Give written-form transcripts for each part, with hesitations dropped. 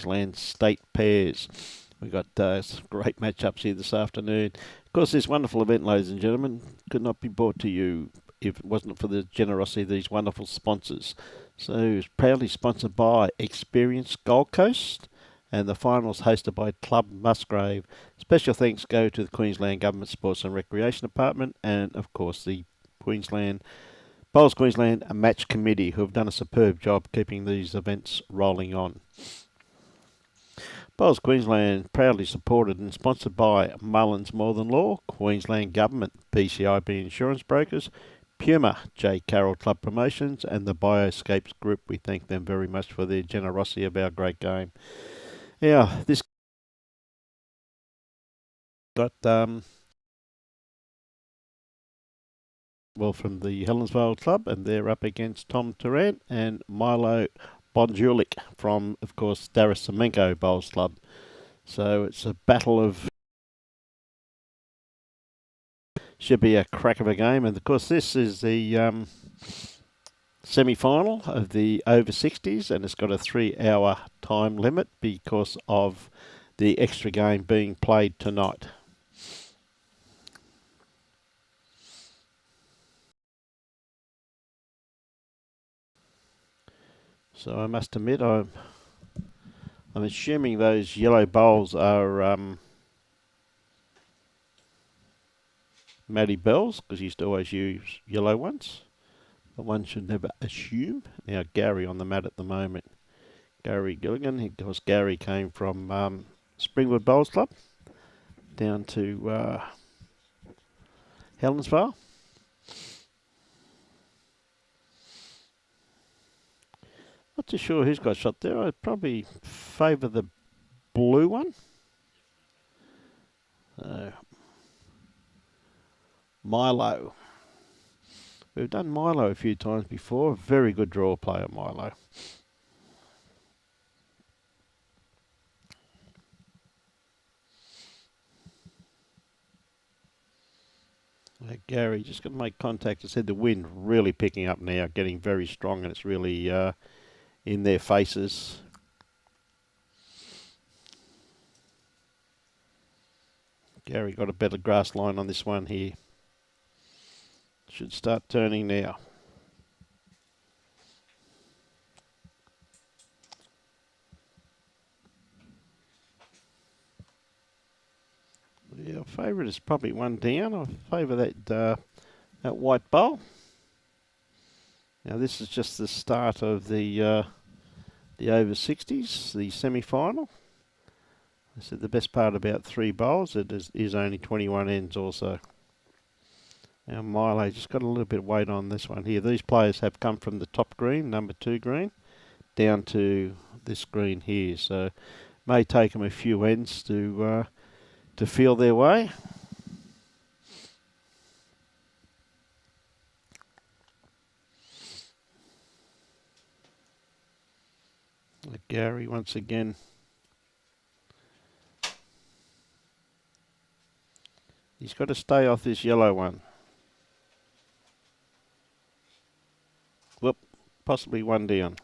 Queensland state pairs. We've got some great matchups here this afternoon. Of course, this wonderful event, ladies and gentlemen, could not be brought to you if it wasn't for the generosity of these wonderful sponsors. So it's proudly sponsored by Experience Gold Coast, and the finals hosted by Club Musgrave. Special thanks go to the Queensland Government Sports and Recreation Department, and of course the Bowls Queensland Match Committee, who have done a superb job keeping these events rolling on. Bowls Queensland proudly supported and sponsored by Mullins More Than Law, Queensland Government, PCIB Insurance Brokers, Puma, J. Carroll Club Promotions, and the Bioscapes Group. We thank them very much for their generosity of our great game. Now, this got from the Helensvale Club, and they're up against Tom Tarrant and Milo Bondzulic from, of course, Darrasimenko Bowls Club. So it's a battle of... should be a crack of a game. And, of course, this is the semi-final of the over 60s, and it's got a 3-hour time limit because of the extra game being played tonight. So I must admit, I'm assuming those yellow bowls are Matty Bell's, because he used to always use yellow ones. But one should never assume. Now Gary on the mat at the moment. Gary Gilligan. Of course, Gary came from Springwood Bowls Club down to Helensvale. Not too sure who's got shot there. I'd probably favour the blue one. Milo. We've done Milo a few times before. Very good draw player, Milo. Gary, just going to make contact. I said the wind really picking up now, getting very strong, and it's really in their faces. Gary got a better grass line on this one here. Should start turning now. Yeah, favourite is probably one down. I favour that white bowl. Now this is just the start of the over 60s, the semi-final. I said the best part about 3 bowls, it is only 21 ends also. Now Milo just got a little bit of weight on this one here. These players have come from the top green, number 2 green, down to this green here. So it may take them a few ends to feel their way. Gary once again. He's got to stay off this yellow one. Whoop, possibly one down.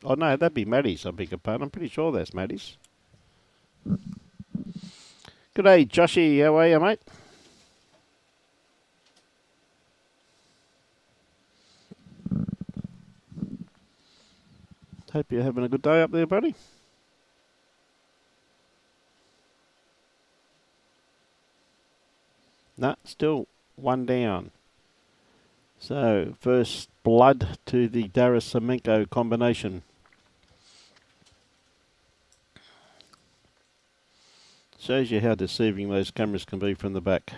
Oh no, that'd be Maddie's, I beg your pardon. I'm pretty sure that's Maddie's. Good day, Joshy. How are you, mate? Hope you're having a good day up there, buddy. Nah, still one down. So, first blood to the Darrasimenko combination. Shows you how deceiving those cameras can be from the back.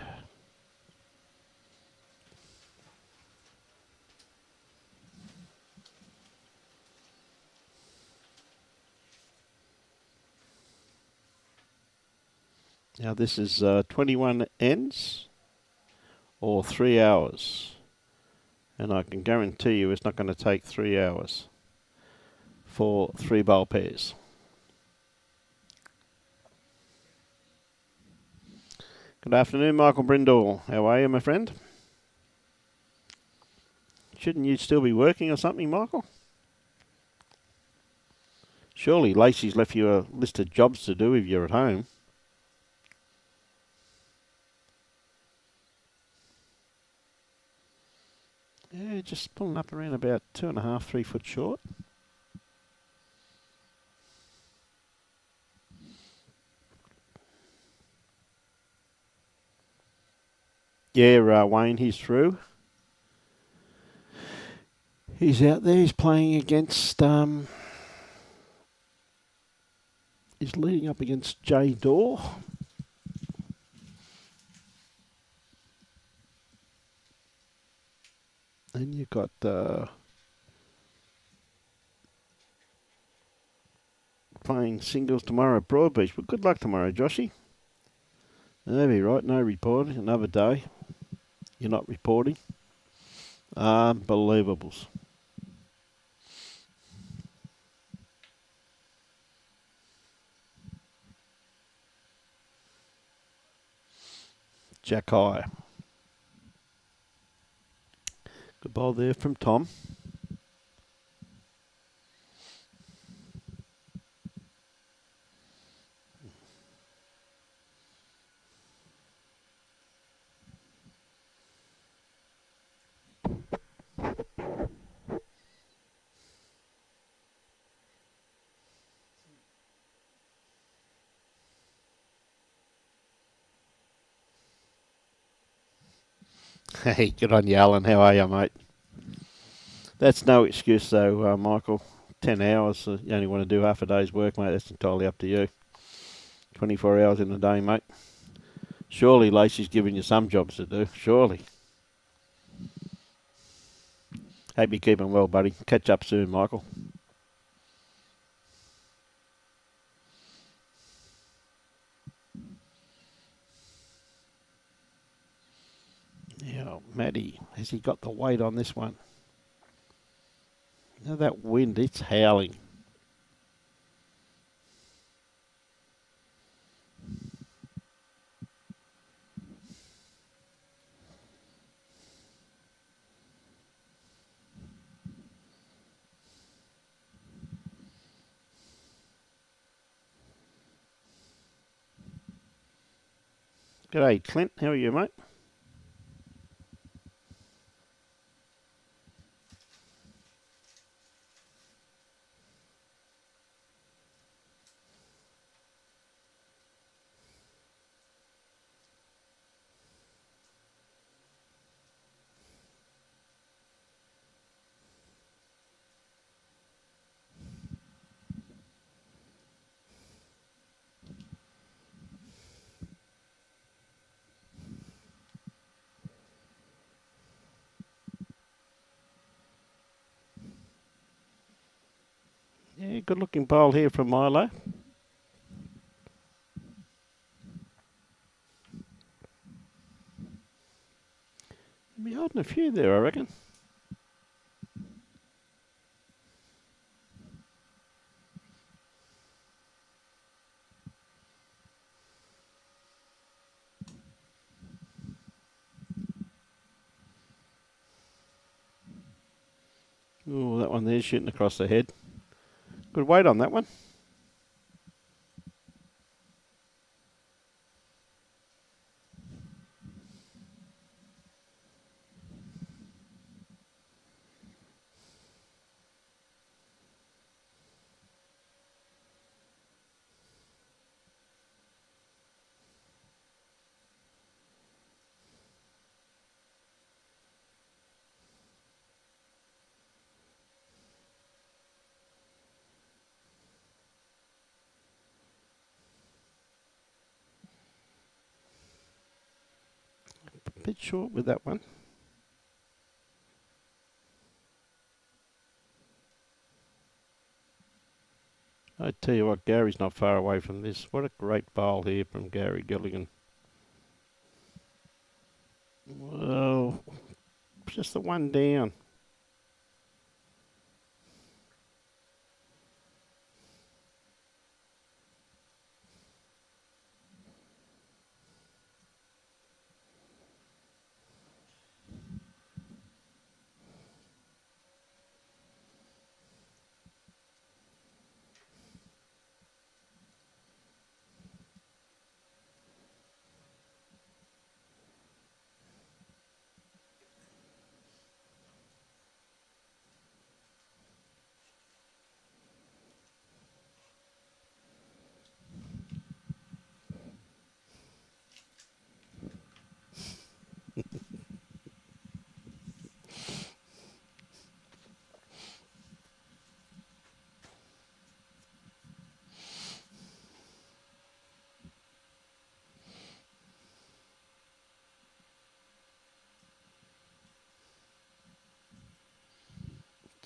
Now this is 21 ends or 3 hours. And I can guarantee you it's not going to take 3 hours for 3 bowl pairs. Good afternoon, Michael Brindle. How are you, my friend? Shouldn't you still be working or something, Michael? Surely Lacey's left you a list of jobs to do if you're at home. Yeah, just pulling up around about 2.5, 3 foot short. Yeah, Wayne, he's through. He's out there. He's playing against. He's leading up against Jay Dorr. And you've got playing singles tomorrow at Broadbeach. But good luck tomorrow, Joshy. That'll be right. No reporting. Another day. You're not reporting. Unbelievables. Jack High. Good ball there from Tom. Hey, good on you, Alan. How are you, mate? That's no excuse, though, Michael. 10 hours, you only want to do half a day's work, mate. That's entirely up to you. 24 hours in a day, mate. Surely Lacey's giving you some jobs to do. Surely. Hope you're keeping well, buddy. Catch up soon, Michael. Yeah, Matty, has he got the weight on this one? You know that wind, it's howling. G'day, Clint. How are you, mate? Yeah, good looking bowl here from Milo. He'll be holding a few there, I reckon. Oh, that one there shooting across the head. Good weight on that one. A bit short with that one. I tell you what, Gary's not far away from this. What a great bowl here from Gary Gilligan. Well, just the one down.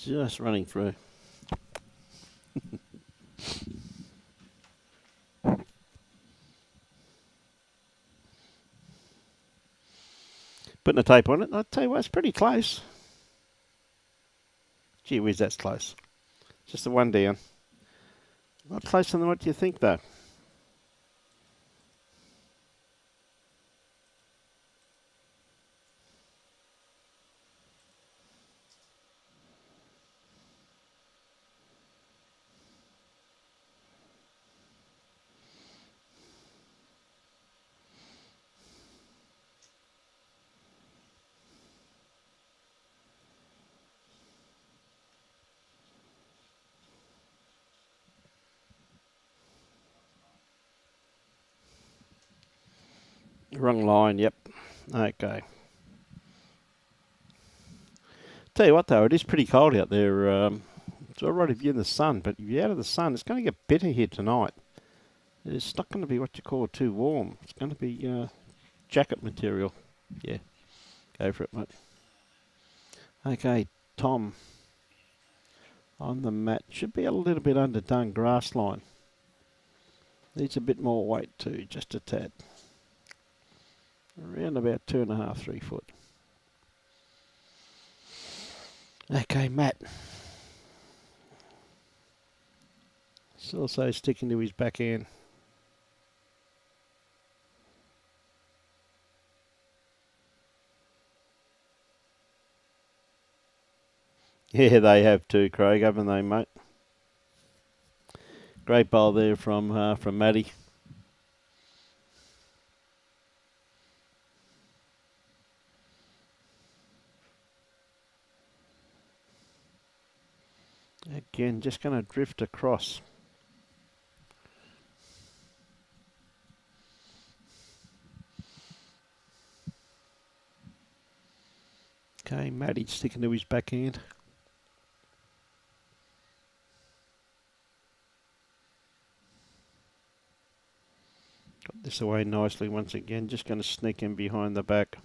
Just running through. Putting a tape on it, I'll tell you what, it's pretty close. Gee whiz, that's close. Just the one down. A lot closer than what you think, though. Wrong line, yep. Okay. Tell you what, though, it is pretty cold out there. It's all right if you're in the sun, but if you're out of the sun, it's going to get better here tonight. It's not going to be what you call too warm. It's going to be jacket material. Yeah, go for it, mate. Okay, Tom on the mat. Should be a little bit underdone grass line. Needs a bit more weight too, just a tad. Around about 2.5, 3 foot. Okay, Matt. He's also sticking to his backhand. Yeah, they have too, Craig, haven't they, mate? Great bowl there from Matty. Again, just going to drift across. Okay, Matty sticking to his backhand. Got this away nicely once again. Just going to sneak in behind the back.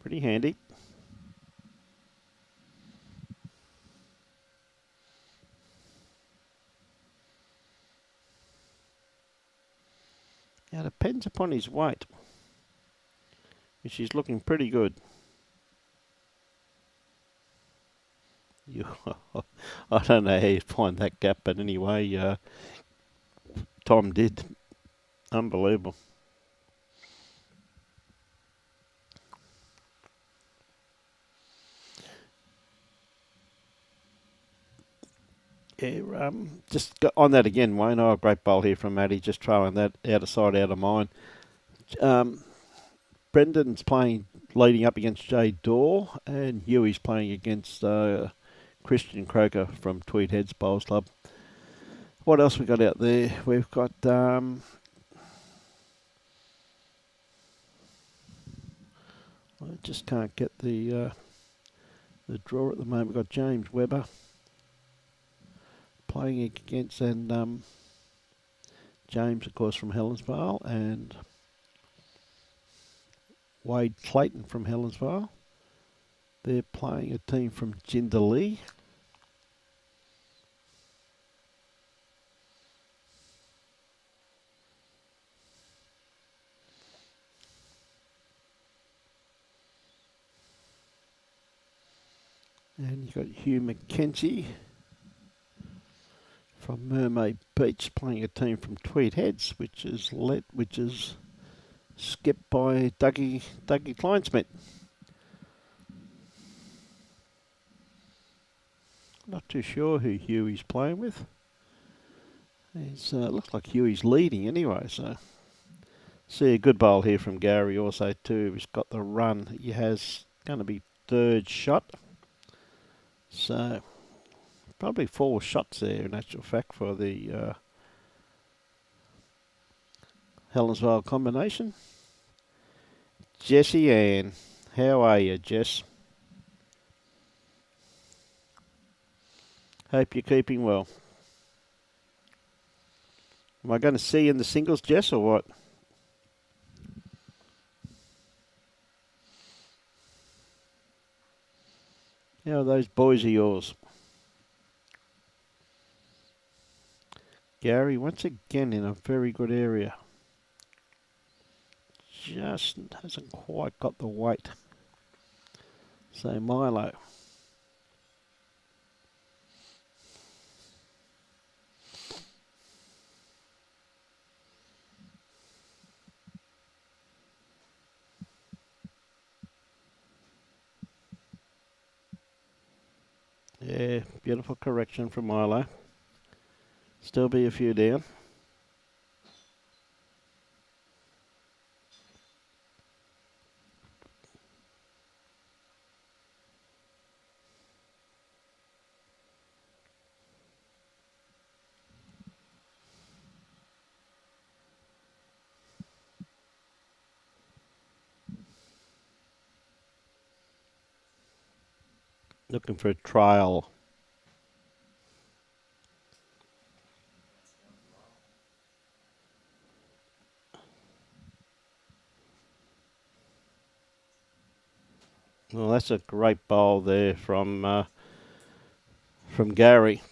Pretty handy. Now, it depends upon his weight, which is looking pretty good. I don't know how you find that gap, but anyway, Tom did. Unbelievable. Yeah, just on that again, Wayne. Oh, great bowl here from Matty, just trailing that out of sight, out of mind. Brendan's playing leading up against Jay Dorr, and Huey's playing against Christian Croker from Tweed Heads Bowls Club. What else we got out there? We've got I just can't get the draw at the moment. We've got James Webber playing against, and James, of course, from Helensvale, and Wade Clayton from Helensvale. They're playing a team from Jindalee. And you've got Hugh McKenzie from Mermaid Beach playing a team from Tweed Heads, which is skipped by Dougie Kleinsmith. Not too sure who Huey's playing with. It looks like Huey's leading anyway, so see a good bowl here from Gary also too. He's got the run. He has going to be third shot. So probably 4 shots there in actual fact for the Helensvale combination. Jessie Ann, how are you, Jess? Hope you're keeping well. Am I going to see you in the singles, Jess, or what? How are those boys of yours? Gary, once again in a very good area. Just hasn't quite got the weight. So Milo. Yeah, beautiful correction from Milo. Still be a few down. Looking for a trial. Well, that's a great bowl there from Gary.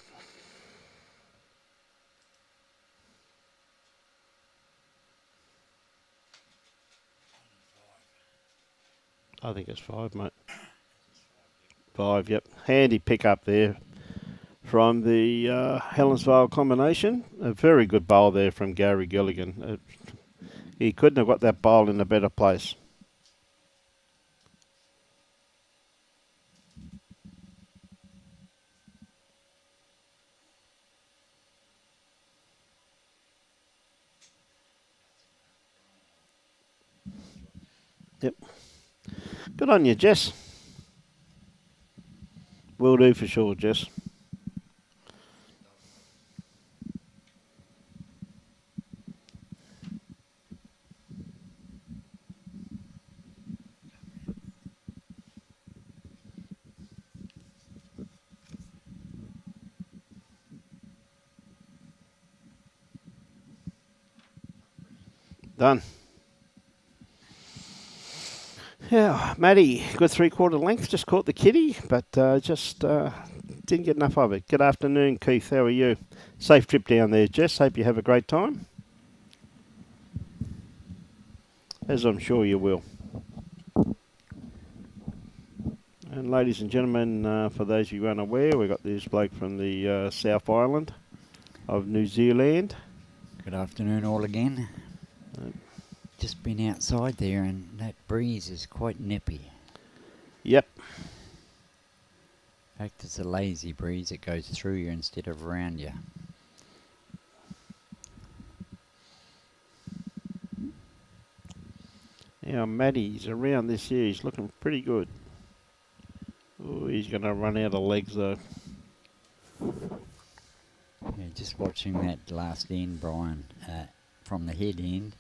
I think it's 5, mate. 5, yep. Handy pick up there from the Helensvale combination. A very good bowl there from Gary Gilligan. He couldn't have got that bowl in a better place. Yep. Good on you, Jess. Will do for sure, Jess. Done. Yeah, Matty, good 3/4 length. Just caught the kitty, but just didn't get enough of it. Good afternoon, Keith. How are you? Safe trip down there, Jess. Hope you have a great time. As I'm sure you will. And ladies and gentlemen, for those of you unaware, we've got this bloke from the South Island of New Zealand. Good afternoon all again. Just been outside there and that breeze is quite nippy. Yep. In fact, it's a lazy breeze. It goes through you instead of around you. Now, Matty's around this year. He's looking pretty good. Oh, he's going to run out of legs, though. Yeah, just watching that last end, Brian, from the head end,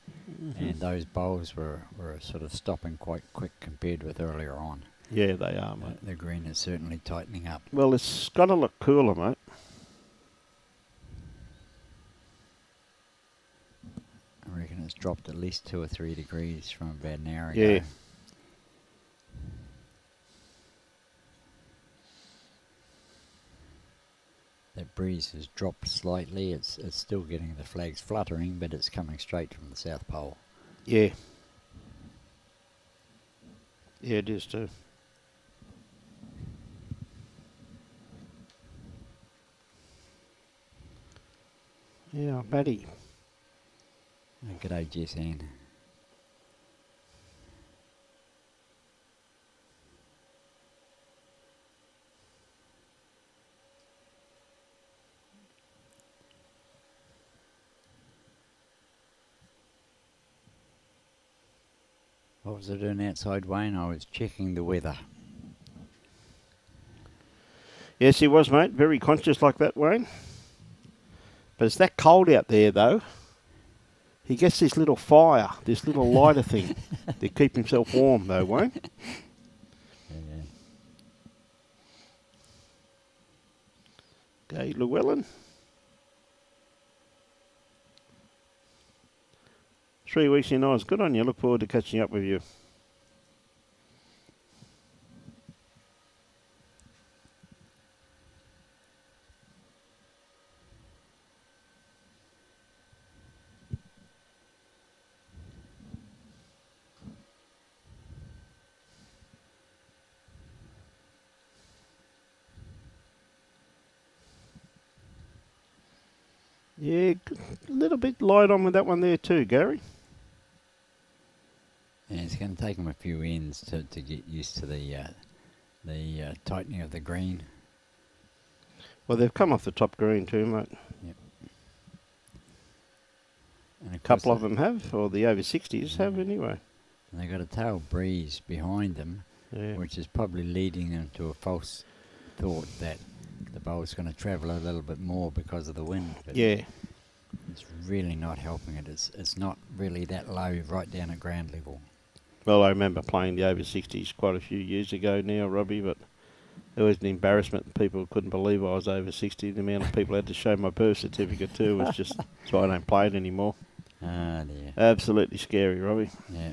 and those bowls were sort of stopping quite quick compared with earlier on. Yeah, they are, mate. The green is certainly tightening up. Well, it's got to look cooler, mate. I reckon it's dropped at least 2 or 3 degrees from about an hour ago. Yeah. That breeze has dropped slightly. It's still getting the flags fluttering, but it's coming straight from the South Pole. Yeah. Yeah, it is too. Yeah, Matty. G'day, Jess Ann. What was I doing outside, Wayne? I was checking the weather. Yes, he was, mate. Very conscious like that, Wayne. But it's that cold out there, though. He gets this little fire, this little lighter thing to keep himself warm, though, Wayne. Yeah. Okay, Llewellyn. 3 weeks in Oz. Good on you. Look forward to catching up with you. Yeah, a little bit light on with that one there too, Gary. And it's going to take them a few ends to get used to the tightening of the green. Well, they've come off the top green too, mate. Yep. And A couple of them have, or the over 60s have anyway. And they've got a tail breeze behind them, which is probably leading them to a false thought that the bowl's going to travel a little bit more because of the wind. But yeah. It's really not helping it. It's not really that low right down at ground level. Well, I remember playing the over 60s quite a few years ago now, Robbie, but it was an embarrassment. People couldn't believe I was over 60. The amount of people had to show my birth certificate too was just, so I don't play it anymore. Ah, dear. Absolutely scary, Robbie. Yeah.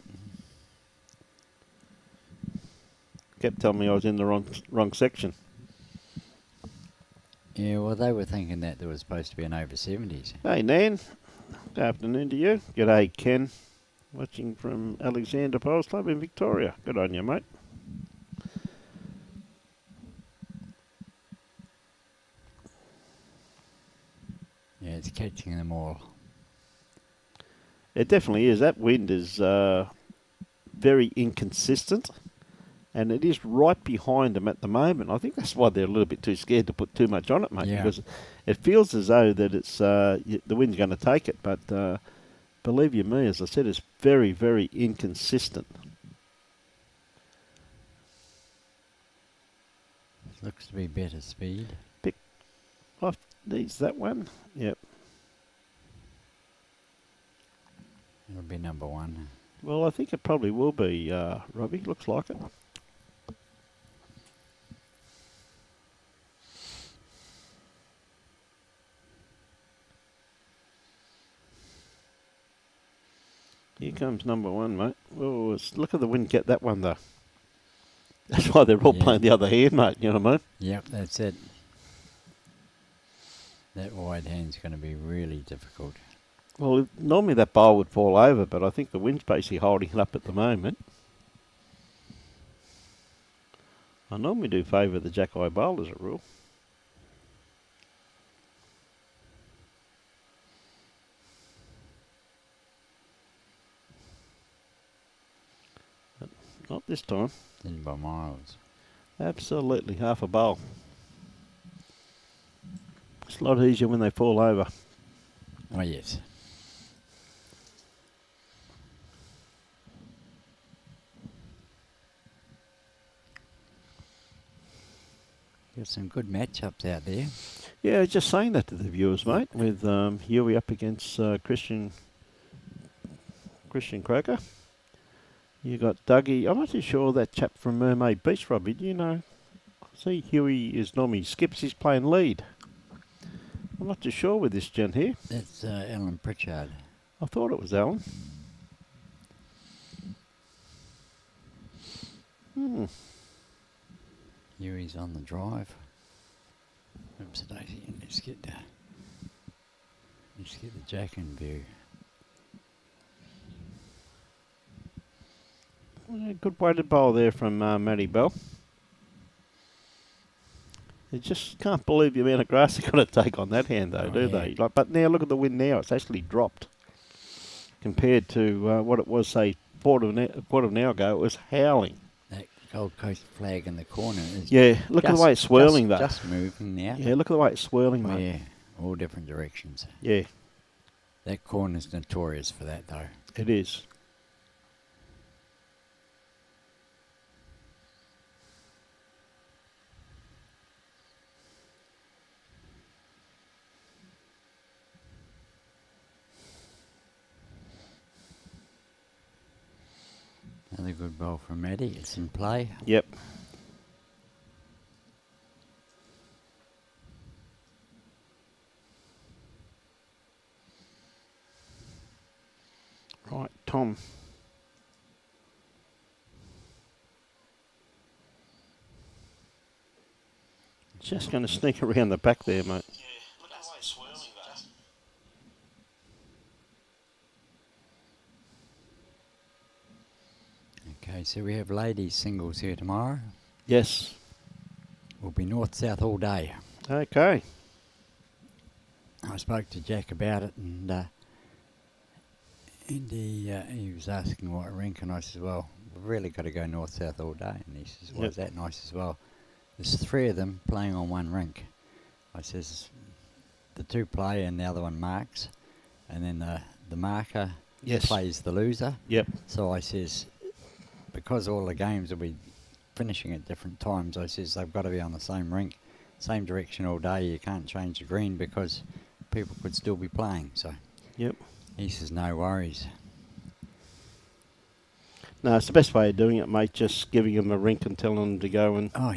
Kept telling me I was in the wrong section. Yeah, well, they were thinking that there was supposed to be an over 70s. Hey, Nan. Good afternoon to you. G'day, Ken. Watching from Alexander Bowls Club in Victoria. Good on you, mate. Yeah, it's catching them all. It definitely is. That wind is very inconsistent, and it is right behind them at the moment. I think that's why they're a little bit too scared to put too much on it, mate, because it feels as though that it's the wind's going to take it, but believe you me, as I said, it's very, very inconsistent. Looks to be better speed. Needs that one. Yep. It'll be number one. Well, I think it probably will be, Robbie. Looks like it. Here comes number one, mate. Oh, look at the wind get that one, though. That's why they're all playing the other hand, mate. You know what I mean? Yep, that's it. That wide hand's going to be really difficult. Well, normally that bowl would fall over, but I think the wind's basically holding it up at the moment. I normally do favour the jack-eye bowl as a rule. But not this time. In by miles. Absolutely, half a bowl. It's a lot easier when they fall over. Oh, yes. Got some good matchups out there. Yeah, just saying that to the viewers, mate, with Huey up against Christian Croker. You got Dougie. I'm not too sure that chap from Mermaid Beach, Robbie. Do you know? See, Huey is normally skips. He's playing lead. I'm not too sure with this gent here. That's Alan Pritchard. I thought it was Alan. Huey's on the drive. Oops, daisy. Let's get the jack in view. Good weighted bowl there from Matty Bell. You just can't believe the amount of grass they've got to take on that hand, though, do they? Like, but now look at the wind now; it's actually dropped compared to what it was, say, quarter of an hour ago. It was howling. That Gold Coast flag in the corner is look at the way it's swirling, though. Just moving now. Yeah, look at the way it's swirling, mate. Yeah, all different directions. Yeah, that corner's notorious for that, though. It is. Another good ball from Maddie. It's in play. Yep. Right, Tom. Just going to sneak around the back there, mate. Yeah, look at the way it's swirling though. Okay, so we have ladies singles here tomorrow. Yes. We'll be north-south all day. Okay. I spoke to Jack about it, and he was asking what rink, and I said, well, we've really got to go north-south all day. And he says, well, is that nice as well? There's 3 of them playing on one rink. I says, the 2 play and the other one marks, and then the marker plays the loser. Yep. So I says, because all the games will be finishing at different times, I says they've got to be on the same rink, same direction all day. You can't change the green because people could still be playing. So Yep. he says, no worries. No, it's the best way of doing it, mate. Just giving them a rink and telling them to go and go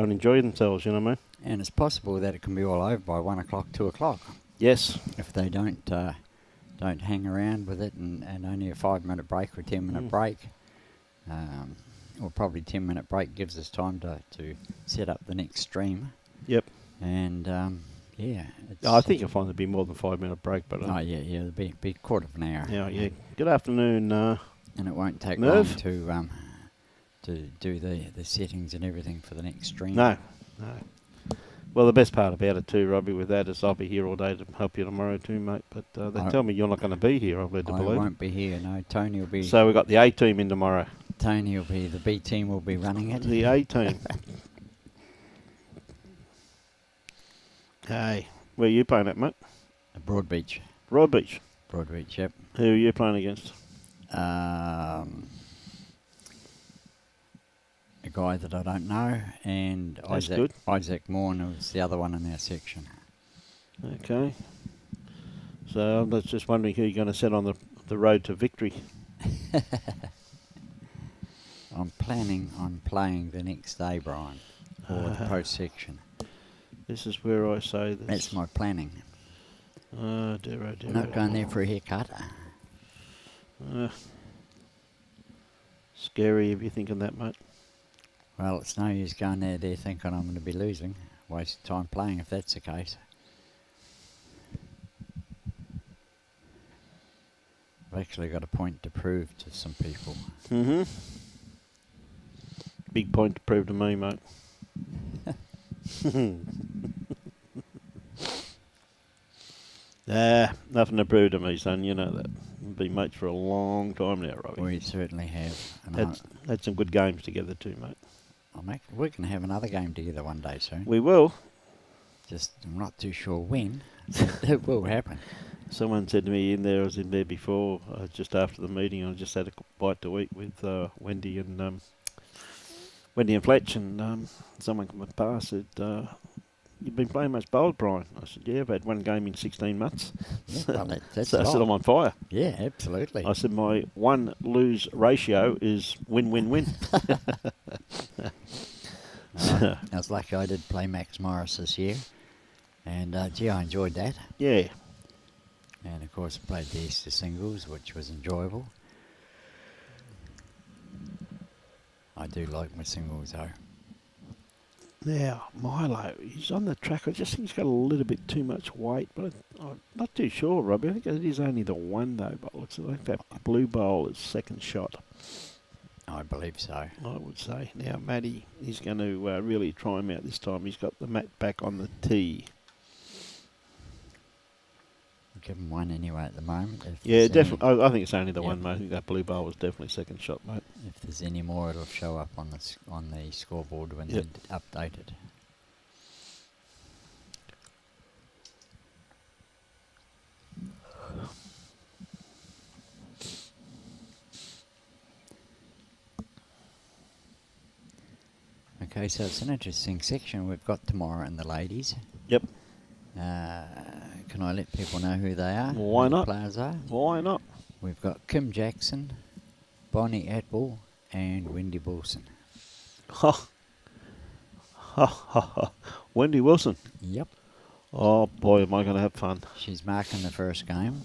and enjoy themselves. You know what I mean? And it's possible that it can be all over by 1 o'clock, 2 o'clock. Yes. If they don't hang around with it, and only a 5-minute break or 10-minute break, or probably 10-minute break gives us time to set up the next stream. Yep. And I think you'll find there'll be more than 5-minute break, but it'll be a quarter of an hour. Yeah. Good afternoon. And it won't take Merv? long to do the settings and everything for the next stream. No. Well, the best part about it too, Robbie, with that is I'll be here all day to help you tomorrow too, mate. But they tell me you're not going to be here, I'm led to believe. I won't be here, no. Tony will be... So we've got the A team in tomorrow. Tony will be... The B team will be running it. The A team. Hey, where are you playing at, mate? Broadbeach. Broadbeach. Broadbeach, yep. Who are you playing against? A guy that I don't know, and That's good. Isaac Morn was the other one in our section. Okay. So I was just wondering who you're going to set on the road to victory. I'm planning on playing the next day, Brian, or the post section. This is where I say this. That's my planning. Oh dear. Not going there for a haircut. Scary if you're thinking that, mate. Well, it's no use going there thinking I'm going to be losing. Waste time playing if that's the case. I've actually got a point to prove to some people. Mm-hmm. Big point to prove to me, mate. Nothing to prove to me, son. You know that. We've been mates for a long time now, Robbie. We certainly have. Had some good games together too, mate. We're going to have another game together one day soon. We will. Just, I'm not too sure when. It will happen. Someone said to me I was in there before, just after the meeting, I just had a bite to eat with Wendy and Fletch, and someone come past said, you've been playing much bowls, Brian. I said, yeah, I've had one game in 16 months. Yeah, well, that's so I said, I'm on fire. Yeah, absolutely. I said, my win-lose ratio is win-win-win. I was lucky I did play Max Morris this year, and I enjoyed that. Yeah. And of course I played the Easter singles, which was enjoyable. I do like my singles though. Now, Milo, he's on the track. I just think he's got a little bit too much weight, but I'm not too sure, Robbie. I think it is only the one, though, but it looks like that blue bowl is second shot. I believe so. I would say. Now, Matty, he's going to really try him out this time. He's got the mat back on the tee. I'll give him one anyway at the moment. Yeah, definitely. I think it's only the one, mate. I think that blue bowl was definitely second shot, mate. If there's any more, it'll show up on the scoreboard when they update it. Okay, so it's an interesting section we've got tomorrow in the ladies. Yep. Can I let people know who they are? Why not? The players are? Why not? We've got Kim Jackson, Bonnie Atwell, and Wendy Wilson. Ha. Ha ha ha. Wendy Wilson. Yep. Oh boy, am I going to have fun. She's marking the first game.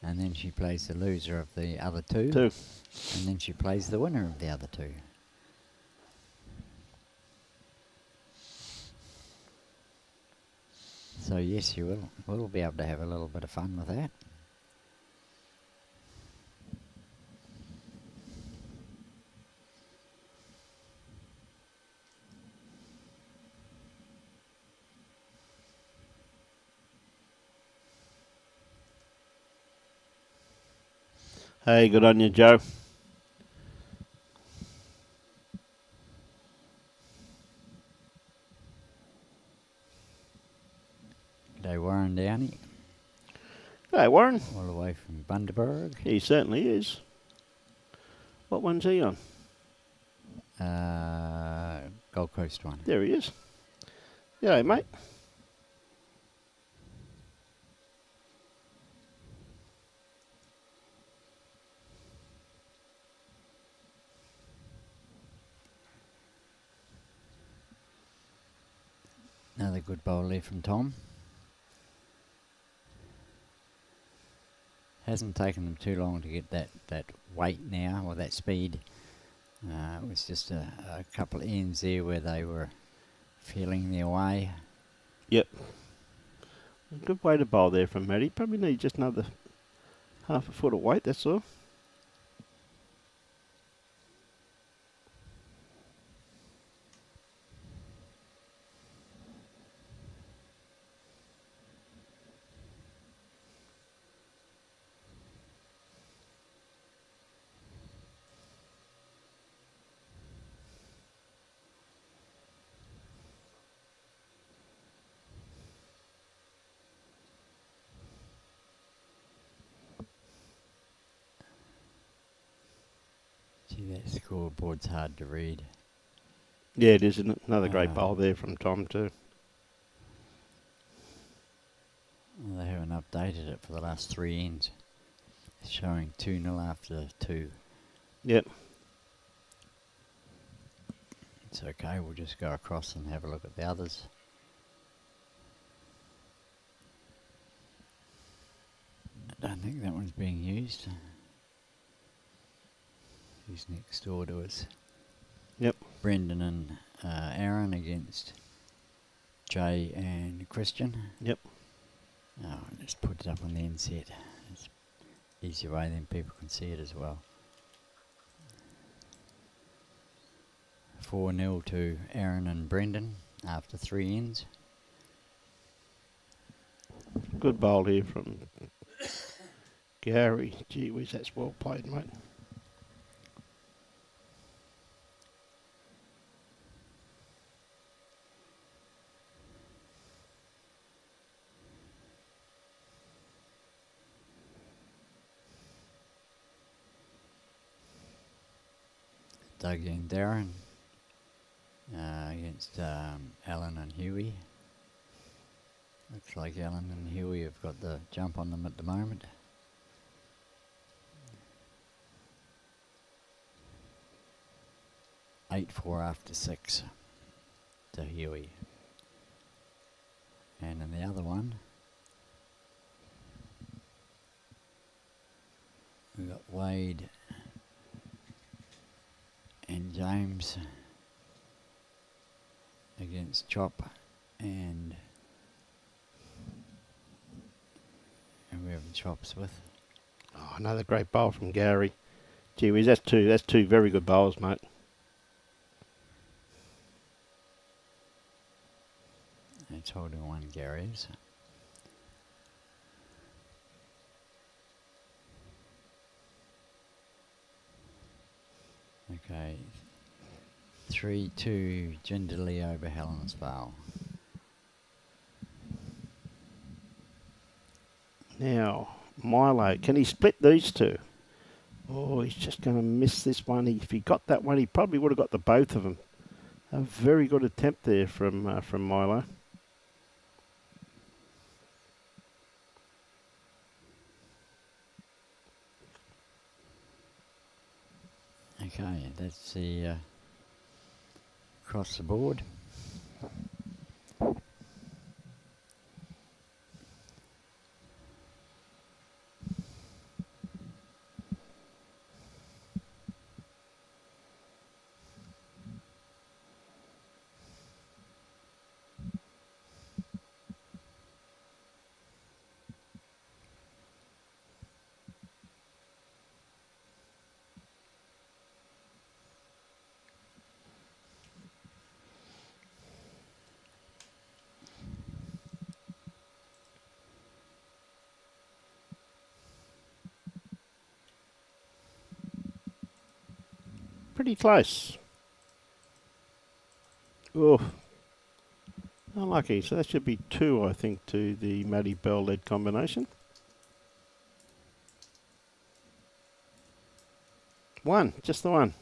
And then she plays the loser of the other two. And then she plays the winner of the other two. So yes, you will. We'll be able to have a little bit of fun with that. Hey, good on you, Joe. G'day Warren Downey, Hey, Warren. all the way from Bundaberg. He certainly is. What one's he on? Gold Coast one. There he is. Yeah, mate. Another good bowl there from Tom. Hasn't taken them too long to get that weight now, or that speed. It was just a couple of ends there where they were feeling their way. Yep. Good way to bowl there from Matty. Probably need just another half a foot of weight, that's all. Gee, that scoreboard's hard to read. Yeah, it is, isn't it? Another great bowl there from Tom too. Well, they haven't updated it for the last 3 ends. It's showing 2-0 after 2. Yep. It's okay, we'll just go across and have a look at the others. I don't think that one's being used. Who's next door to us? Yep. Brendan and Aaron against Jay and Christian. Yep. Oh, let's put it up on the inset. It's easier way, then people can see it as well. 4-0 to Aaron and Brendan after 3 ends. Good bowl here from Gary. Gee whiz, that's well played, mate. Doug and Darren against Alan and Huey. Looks like Alan and Huey have got the jump on them at the moment. Eight 4 after 6 to Huey. And in the other one, we've got Wade and James against Chop and we have Chops with. Oh, another great bowl from Gary. Gee whiz, that's two very good bowls, mate. It's holding one Gary's. Okay. 3-2 gingerly over Helensvale. Now, Milo, can he split these two? Oh, he's just going to miss this one. If he got that one, he probably would have got the both of them. A very good attempt there from Milo. Okay, that's the across the board. pretty close. Oh, unlucky. So that should be 2, I think, to the Matty Bell lead combination. 1, just the 1.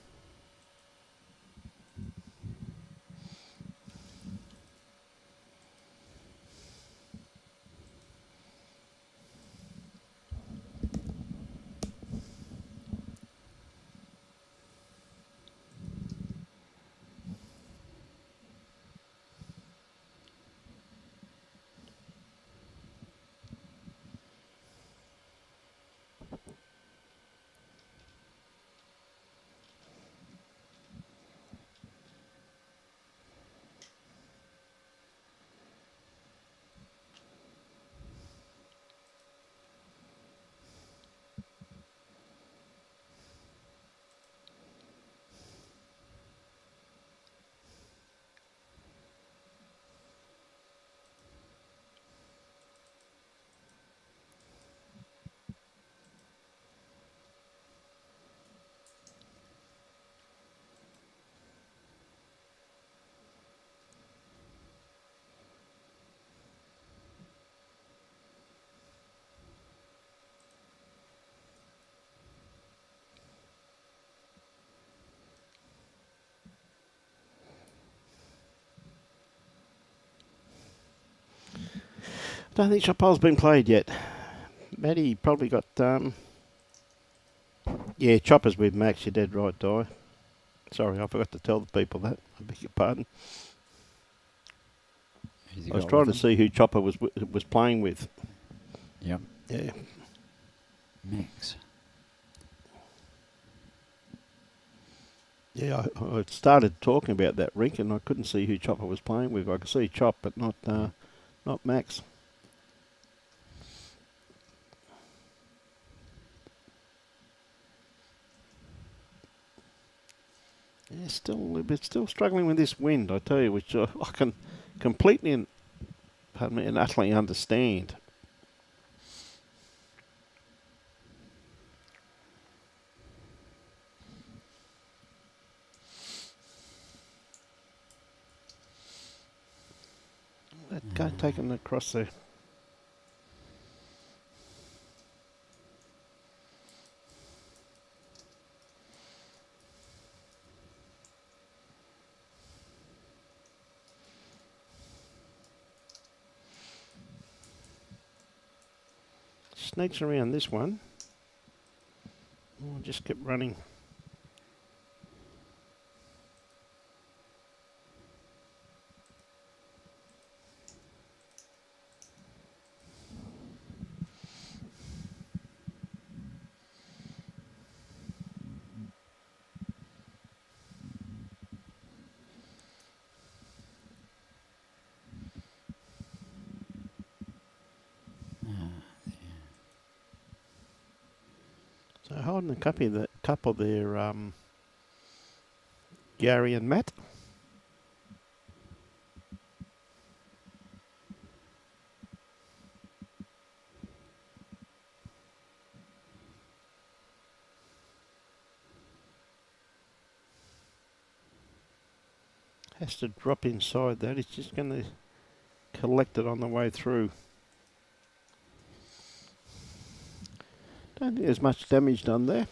Don't think shot pole's been played yet. Matty probably got, yeah, choppers with Max, you're dead right, Di. Sorry, I forgot to tell the people that. I beg your pardon. I was trying to see who Chopper was playing with. Yep. Yeah. Max. Yeah, I started talking about that rink and I couldn't see who Chopper was playing with. I could see Chop, but not Max. Yeah, still struggling with this wind, I tell you, which I can completely and utterly understand. That guy taking across there. Sneaks around this one. Oh, just kept running. So holding a couple there, Gary and Matt. Has to drop inside that. It's just going to collect it on the way through. Don't think there's much damage done there.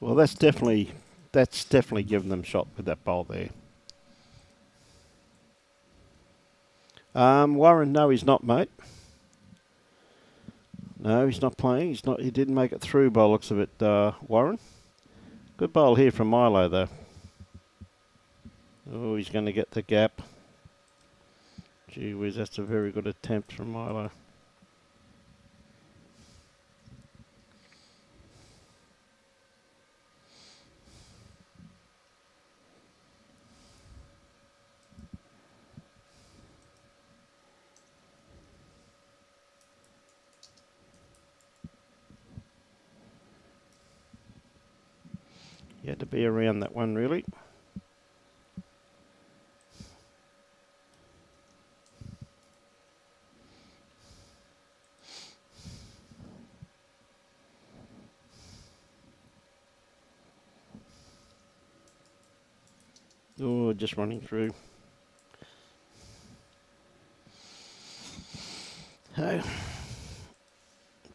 Well, that's definitely given them shot with that bowl there. Warren, no, he's not, mate. No, he's not playing. He didn't make it through by the looks of it, Warren. Good bowl here from Milo, though. Oh, he's going to get the gap. Gee whiz, that's a very good attempt from Milo. You had to be around that one, really. Oh, just running through. Hey.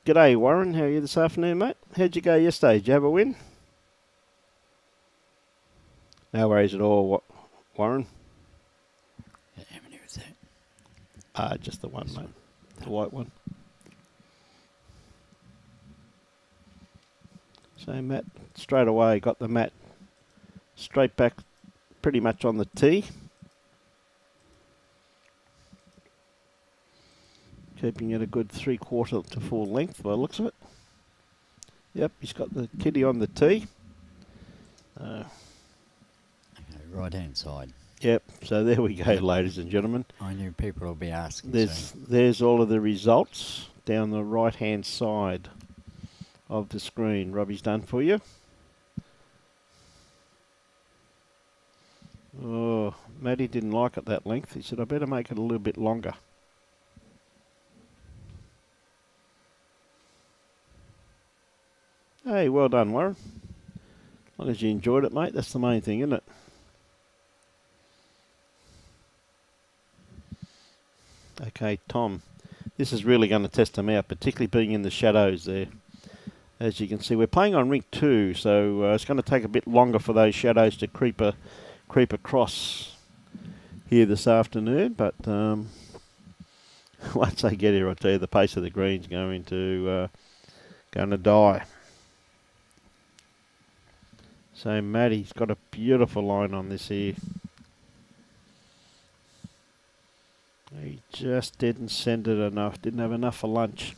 G'day, Warren. How are you this afternoon, mate? How'd you go yesterday? Did you have a win? No worries at all, Warren. How many was that? Just the one, This mate. one. The white one. So Matt straight away got the mat straight back pretty much on the tee. Keeping it a good 3/4 to full length by the looks of it. Yep, he's got the kitty on the tee. Okay, right hand side. Yep, so there we go, ladies and gentlemen. I knew people will be asking. There's all of the results down the right hand side of the screen. Robbie's done for you. Oh, Matty didn't like it that length. He said, I better make it a little bit longer. Hey, well done, Warren. As long as you enjoyed it, mate, that's the main thing, isn't it? Okay, Tom. This is really going to test them out, particularly being in the shadows there. As you can see, we're playing on rink 2, so it's going to take a bit longer for those shadows to creep across here this afternoon. But once they get here, I'll tell you, the pace of the green's going to die. So Matty's got a beautiful line on this here. He just didn't send it enough. Didn't have enough for lunch.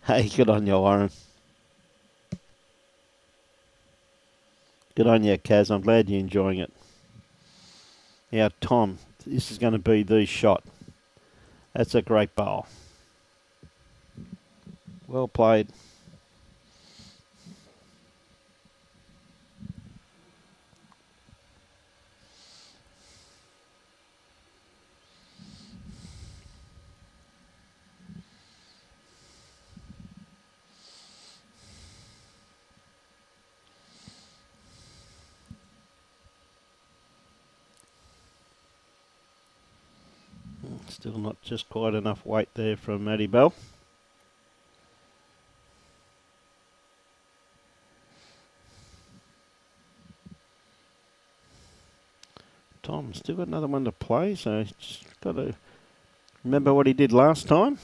Hey, good on you, Warren. Good on you, Kaz. I'm glad you're enjoying it. Now, Tom, this is going to be the shot. That's a great bowl. Well played. Still not just quite enough weight there from Matty Bell. Tom still got another one to play, so he's just got to remember what he did last time.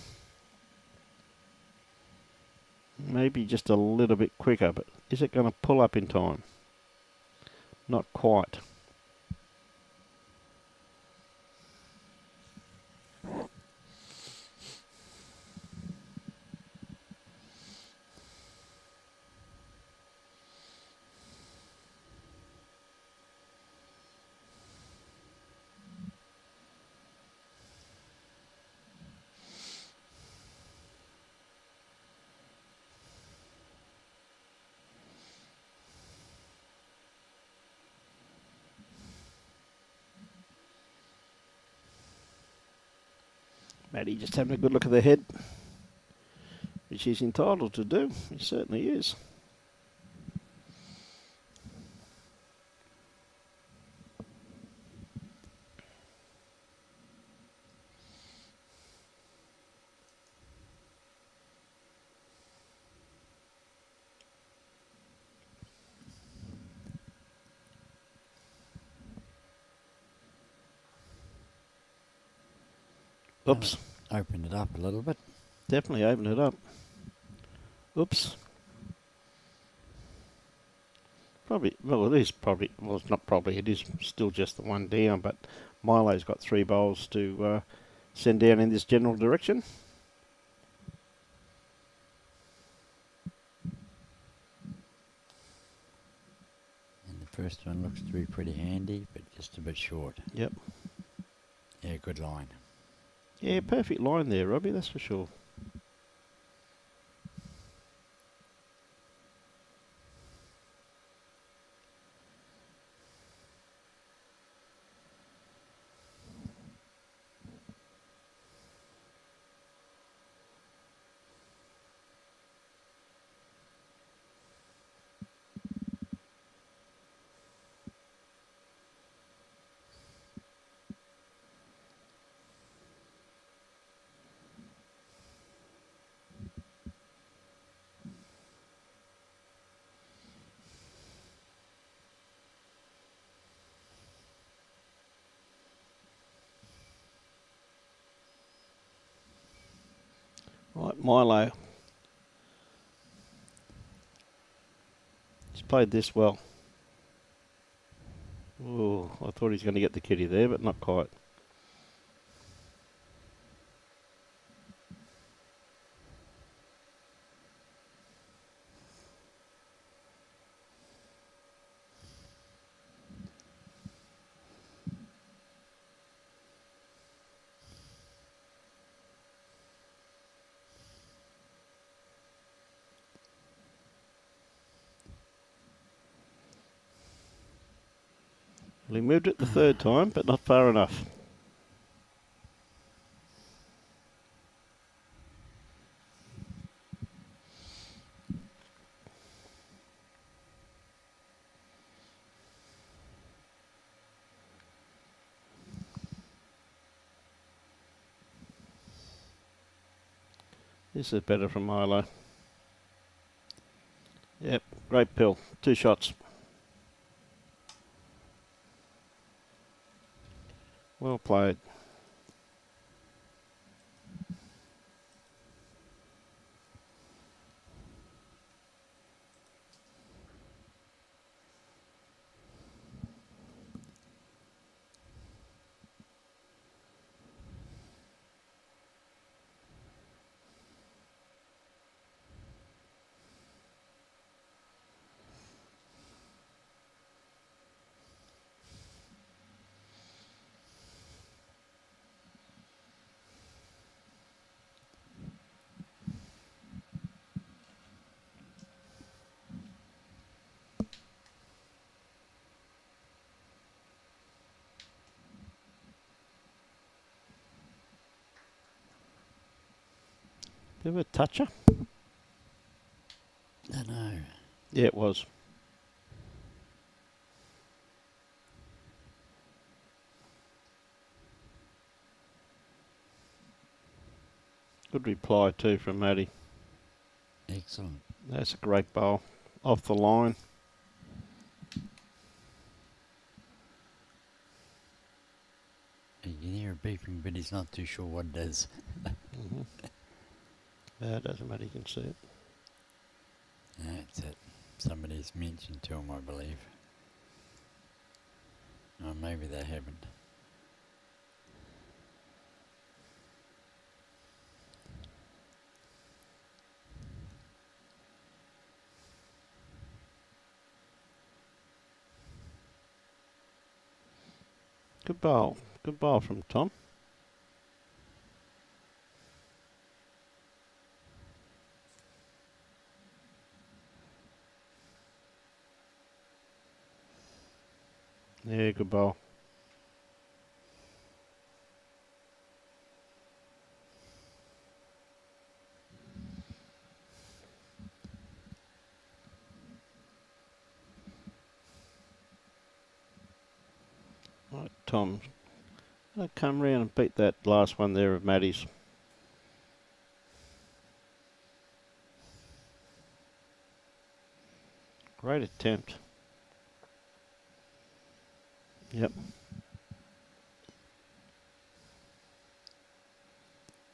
Maybe just a little bit quicker, but is it going to pull up in time? Not quite. Matty just having a good look at the head, which he's entitled to do. He certainly is. Oops. Open it up a little bit. Definitely open it up. Oops. Probably, well, it is probably, well, it's not probably, it is still just the one down, but Milo's got 3 bowls to send down in this general direction. And the first one looks to be pretty handy, but just a bit short. Yep. Yeah, good line. Yeah, perfect line there, Robbie, that's for sure. Right, Milo. He's played this well. Oh, I thought he was going to get the kitty there, but not quite. Well, he moved it the 3rd time, but not far enough. This is better from Milo. Yep, great pill. 2 shots. Well played. Bit of a toucher. I know. Yeah, it was. Good reply too from Matty. Excellent. That's a great bowl. Off the line. You can hear it beeping, but he's not too sure what it is. It doesn't matter, you can see it. That's it. Somebody's mentioned to him, I believe. Or maybe they haven't. Good bowl. Good bowl from Tom. Yeah, good bowl. Right, Tom. I'll come round and beat that last one there of Matty's. Great attempt. Yep.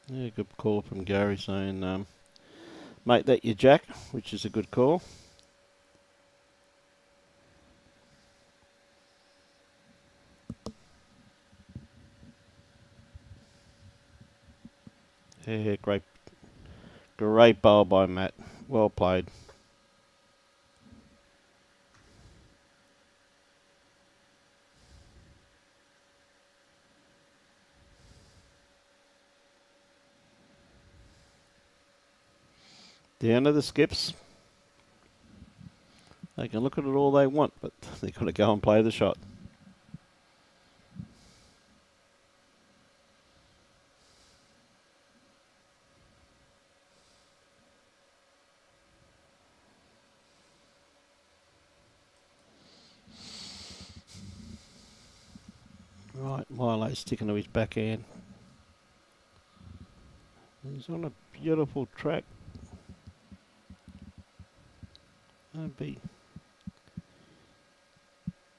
Yeah, good call from Gary saying, mate, that your jack, which is a good call. Yeah, great bowl by Matt. Well played. Down to the skips. They can look at it all they want, but they've got to go and play the shot. Right, Milo's sticking to his backhand. He's on a beautiful track. That'd be...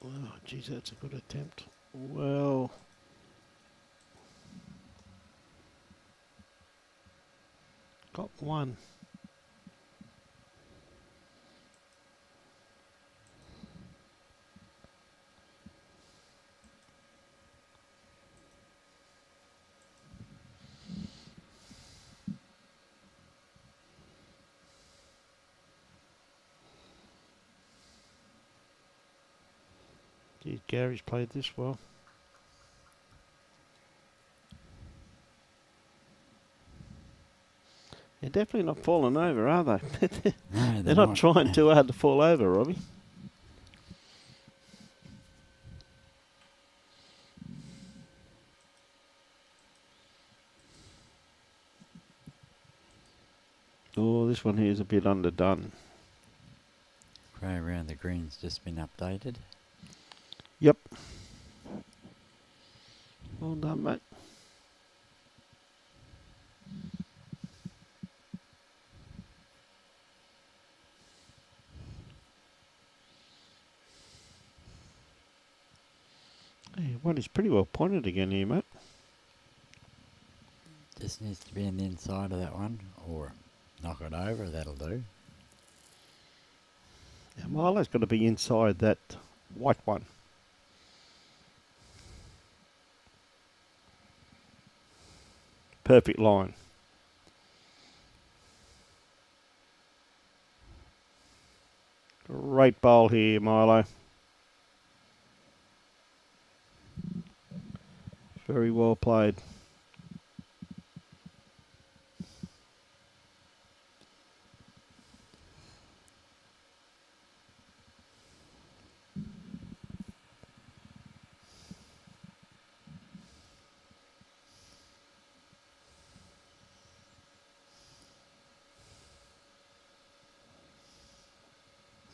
Oh, geez, that's a good attempt. Well... Got one. Geez, Gary's played this well. They're definitely not falling over, are they? No, They're not trying too hard to fall over, Robbie. Oh, this one here is a bit underdone. Grey around the green's just been updated. Yep. Well done, mate. Hey, one is pretty well pointed again here, mate. Just needs to be on the inside of that one, or knock it over, that'll do. Yeah, Milo's got to be inside that white one. Perfect line. Great bowl here, Milo. Very well played.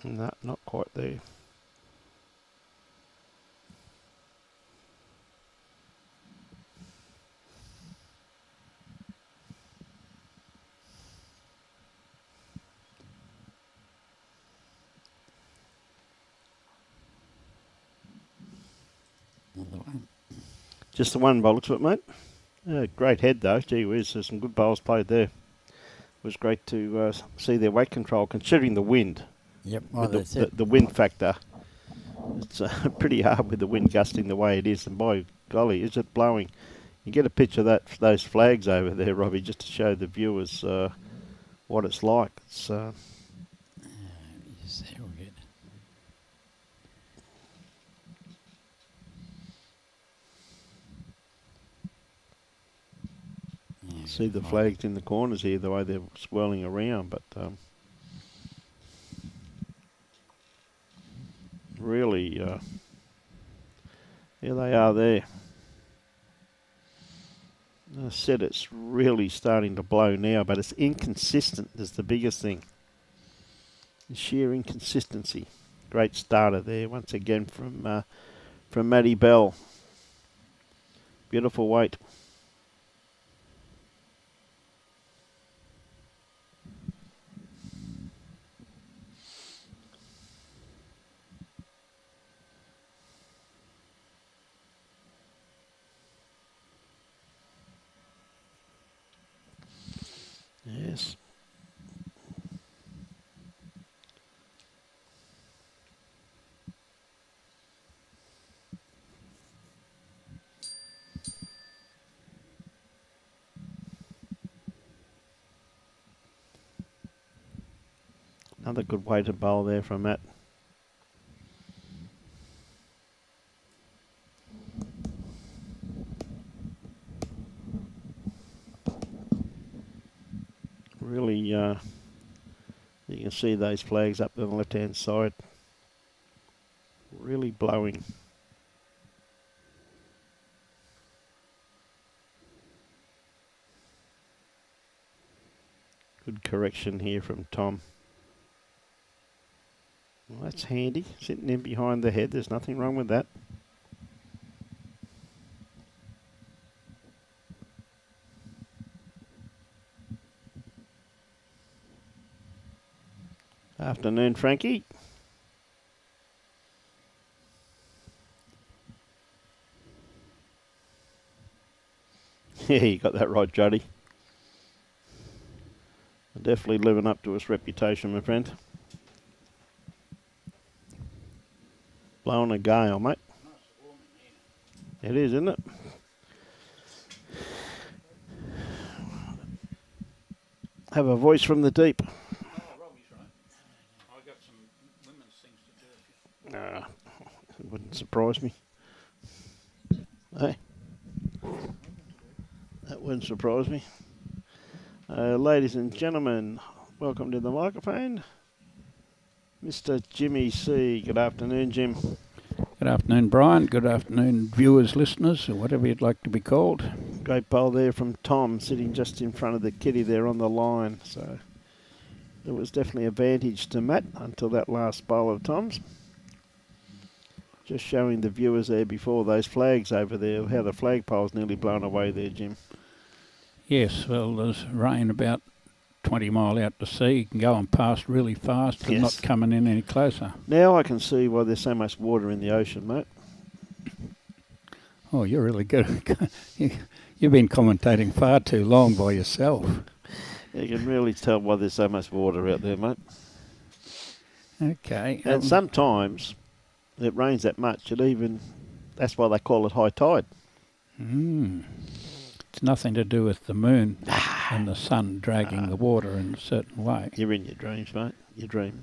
No, not quite there. Another one. Just the one bowl, looks it, mate. Great head, though. Gee whiz, there's some good bowls played there. It was great to see their weight control, considering the wind. Yep, well, that's it. The wind factor. It's pretty hard with the wind gusting the way it is, and by golly, is it blowing. You get a picture of those flags over there, Robbie, just to show the viewers what it's like. It's Just see, we'll get. Yeah, see the fine. flags in the corners here, the way they're swirling around, but really, here they are there. I said it's really starting to blow now, but it's inconsistent is the biggest thing. The sheer inconsistency. Great starter there once again from Matty Bell. Beautiful weight. Yes. Another good weighted bowl there from Matt. Really, you can see those flags up on the left-hand side. Really blowing. Good correction here from Tom. Well, that's handy, sitting in behind the head. There's nothing wrong with that. Afternoon, Frankie. Yeah, you got that right, Jody. Definitely living up to its reputation, my friend. Blowing a gale, mate. It is, isn't it? Have a voice from the deep. Oh, Robbie's right. I got some women's things to do. It wouldn't surprise me. Hey? That wouldn't surprise me. Ladies and gentlemen, welcome to the microphone. Mr. Jimmy C. Good afternoon, Jim. Good afternoon, Brian. Good afternoon, viewers, listeners, or whatever you'd like to be called. Great bowl there from Tom, sitting just in front of the kitty there on the line. So there was definitely advantage to Matt until that last bowl of Tom's. Just showing the viewers there before those flags over there, how the flagpole's nearly blown away there, Jim. Yes, well, there's rain about 20 mile out to sea, going past really fast and Yes. not coming in any closer. Now I can see why there's so much water in the ocean, mate. Oh, you're really good. You've been commentating far too long by yourself. You can really tell why there's so much water out there, mate. Okay. And sometimes it rains that much, that's why they call it high tide. It's nothing to do with the moon and the sun dragging the water in a certain way. You're in your dreams, mate. Your dream.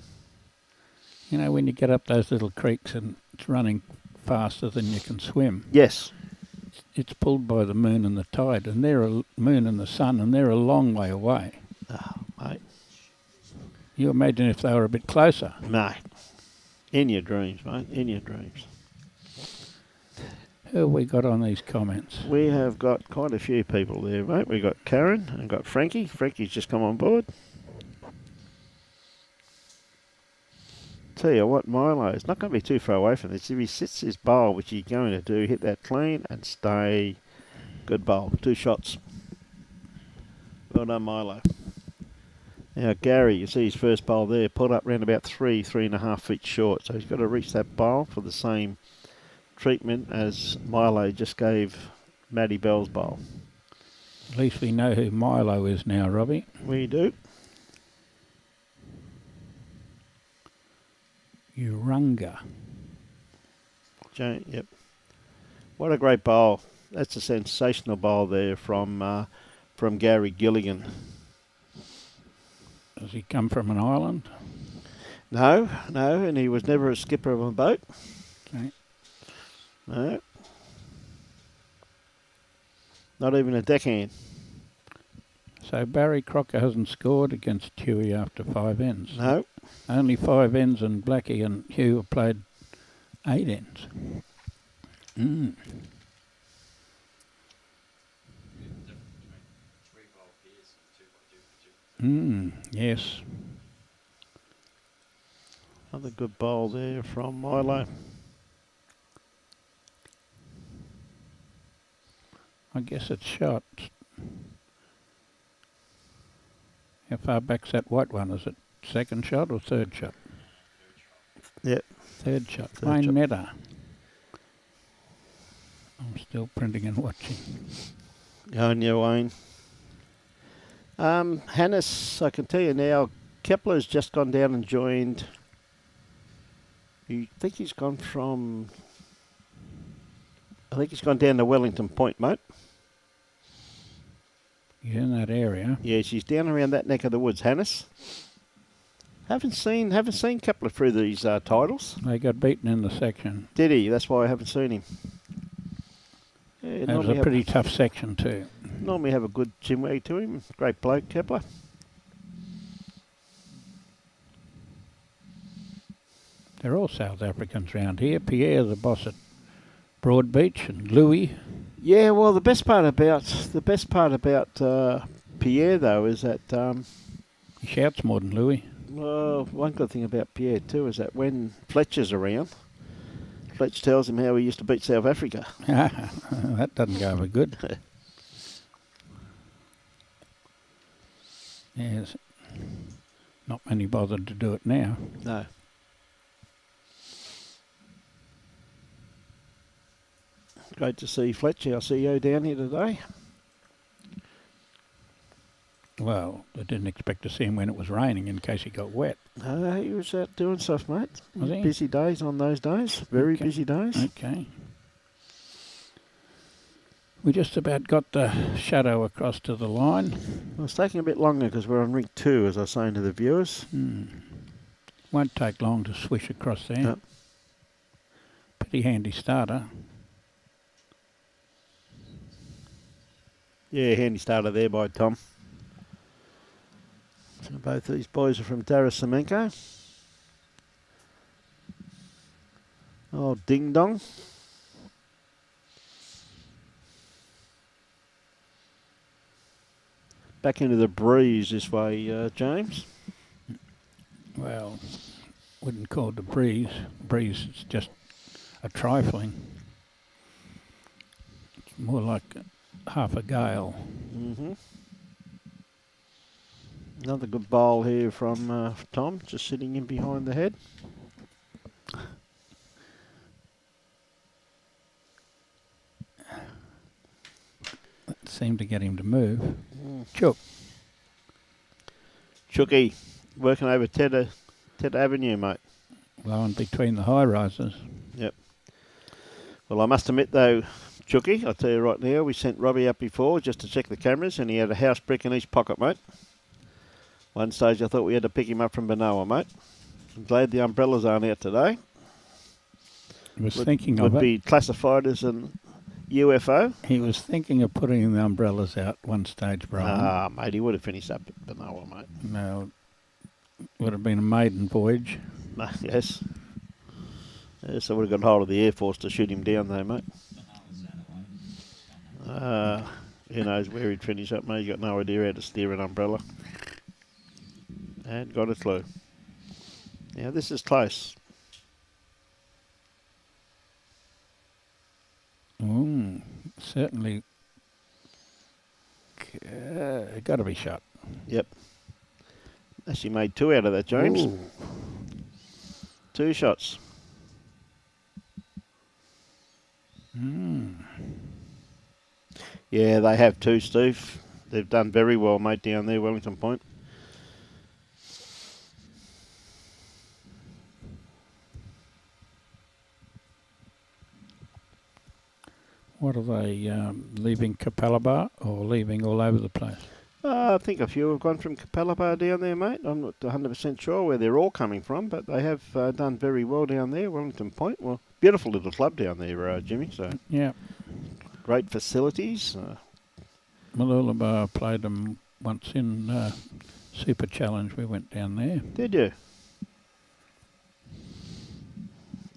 You know, when you get up those little creeks and it's running faster than you can swim, Yes. it's pulled by the moon and the tide, and moon and the sun, and they're a long way away. Oh, mate. You imagine if they were a bit closer. Mate. In your dreams, mate. In your dreams. Who have we got on these comments? We have got quite a few people there, mate. We've got Karen and got Frankie. Frankie's just come on board. Tell you what, Milo's not going to be too far away from this. If he sits his bowl, which he's going to do, hit that clean and stay. Good bowl. 2 shots. Well done, Milo. Now, Gary, you see his first bowl there, pulled up round about 3.5 feet short. So he's got to reach that bowl for the same treatment as Milo just gave Matty Bell's bowl. At least we know who Milo is now, Robbie. We do. Urunga. Yep. What a great bowl. That's a sensational bowl there from Gary Gilligan. Does he come from an island? No, and he was never a skipper of a boat. Okay. No. Not even a deckhand. So Barry Crocker hasn't scored against Huey after 5 ends. No. Only 5 ends, and Blackie and Hugh have played 8 ends. Yes. Another good bowl there from Milo. I guess it's shot. How far back's that white one? Is it second shot or third shot? Yep. Third shot. Third Wayne shot. Meta. I'm still printing and watching. Going your Wayne. Hannes, I can tell you now, Kepler's just gone down and joined. I think he's gone down to Wellington Point, mate. He's in that area. Yeah, she's down around that neck of the woods, Hannes. Haven't seen a couple of through these titles. They got beaten in the section. Did he? That's why I haven't seen him. Yeah, It was a pretty tough section too. Normally have a good chinwag to him. Great bloke, Kepler. They're all South Africans round here. Pierre, the boss at Broadbeach, and Louis. Yeah, well, the best part about Pierre though is that He shouts more than Louis. well, one good thing about Pierre too is that when Fletcher's around, Fletch tells him how he used to beat South Africa. That doesn't go over good. Yes, not many bothered to do it now. No. Great to see Fletch, our CEO, down here today. Well, I didn't expect to see him when it was raining in case he got wet. He was out doing stuff, mate. Was he? Busy days on those days. Very Okay. busy days. Okay. We just about got the shadow across to the line. Well, it's taking a bit longer because we're on rink 2, as I was saying to the viewers. Won't take long to swish across there. No. Pretty handy starter. Yeah, handy starter there by Tom. So both these boys are from Darrasimenko. Oh, Ding Dong. Back into the breeze this way, James. Well, wouldn't call it a breeze. Breeze is just a trifling. It's more like half a gale. Another good bowl here from Tom, just sitting in behind the head. That seemed to get him to move. Chook. Chooky, working over Ted Avenue, mate. Blowing between the high rises. Yep. Well, I must admit, though, Chooky, I'll tell you right now, we sent Robbie up before just to check the cameras, and he had a house brick in his pocket, mate. One stage I thought we had to pick him up from Benoa, mate. I'm glad the umbrellas aren't out today. He was thinking of Would it. be classified as an UFO. He was thinking of putting the umbrellas out one stage, Brian. Mate, he would have finished up at Benoa, mate. No, would have been a maiden voyage. Yes. Yes, I would have got hold of the Air Force to shoot him down, though, mate. Who knows where he'd finish up, mate. He's got no idea how to steer an umbrella. And got a clue. Now, this is close. Certainly got to be shot. Yep. Actually made 2 out of that, James. Ooh. 2 shots. Yeah, they have too, Steve. They've done very well, mate, down there, Wellington Point. What are they, leaving Capalaba or leaving all over the place? I think a few have gone from Capalaba down there, mate. I'm not 100% sure where they're all coming from, but they have done very well down there, Wellington Point. Well, beautiful little club down there, Jimmy. So Yeah. great facilities. Malulaba played them once in Super Challenge. We went down there. Did you?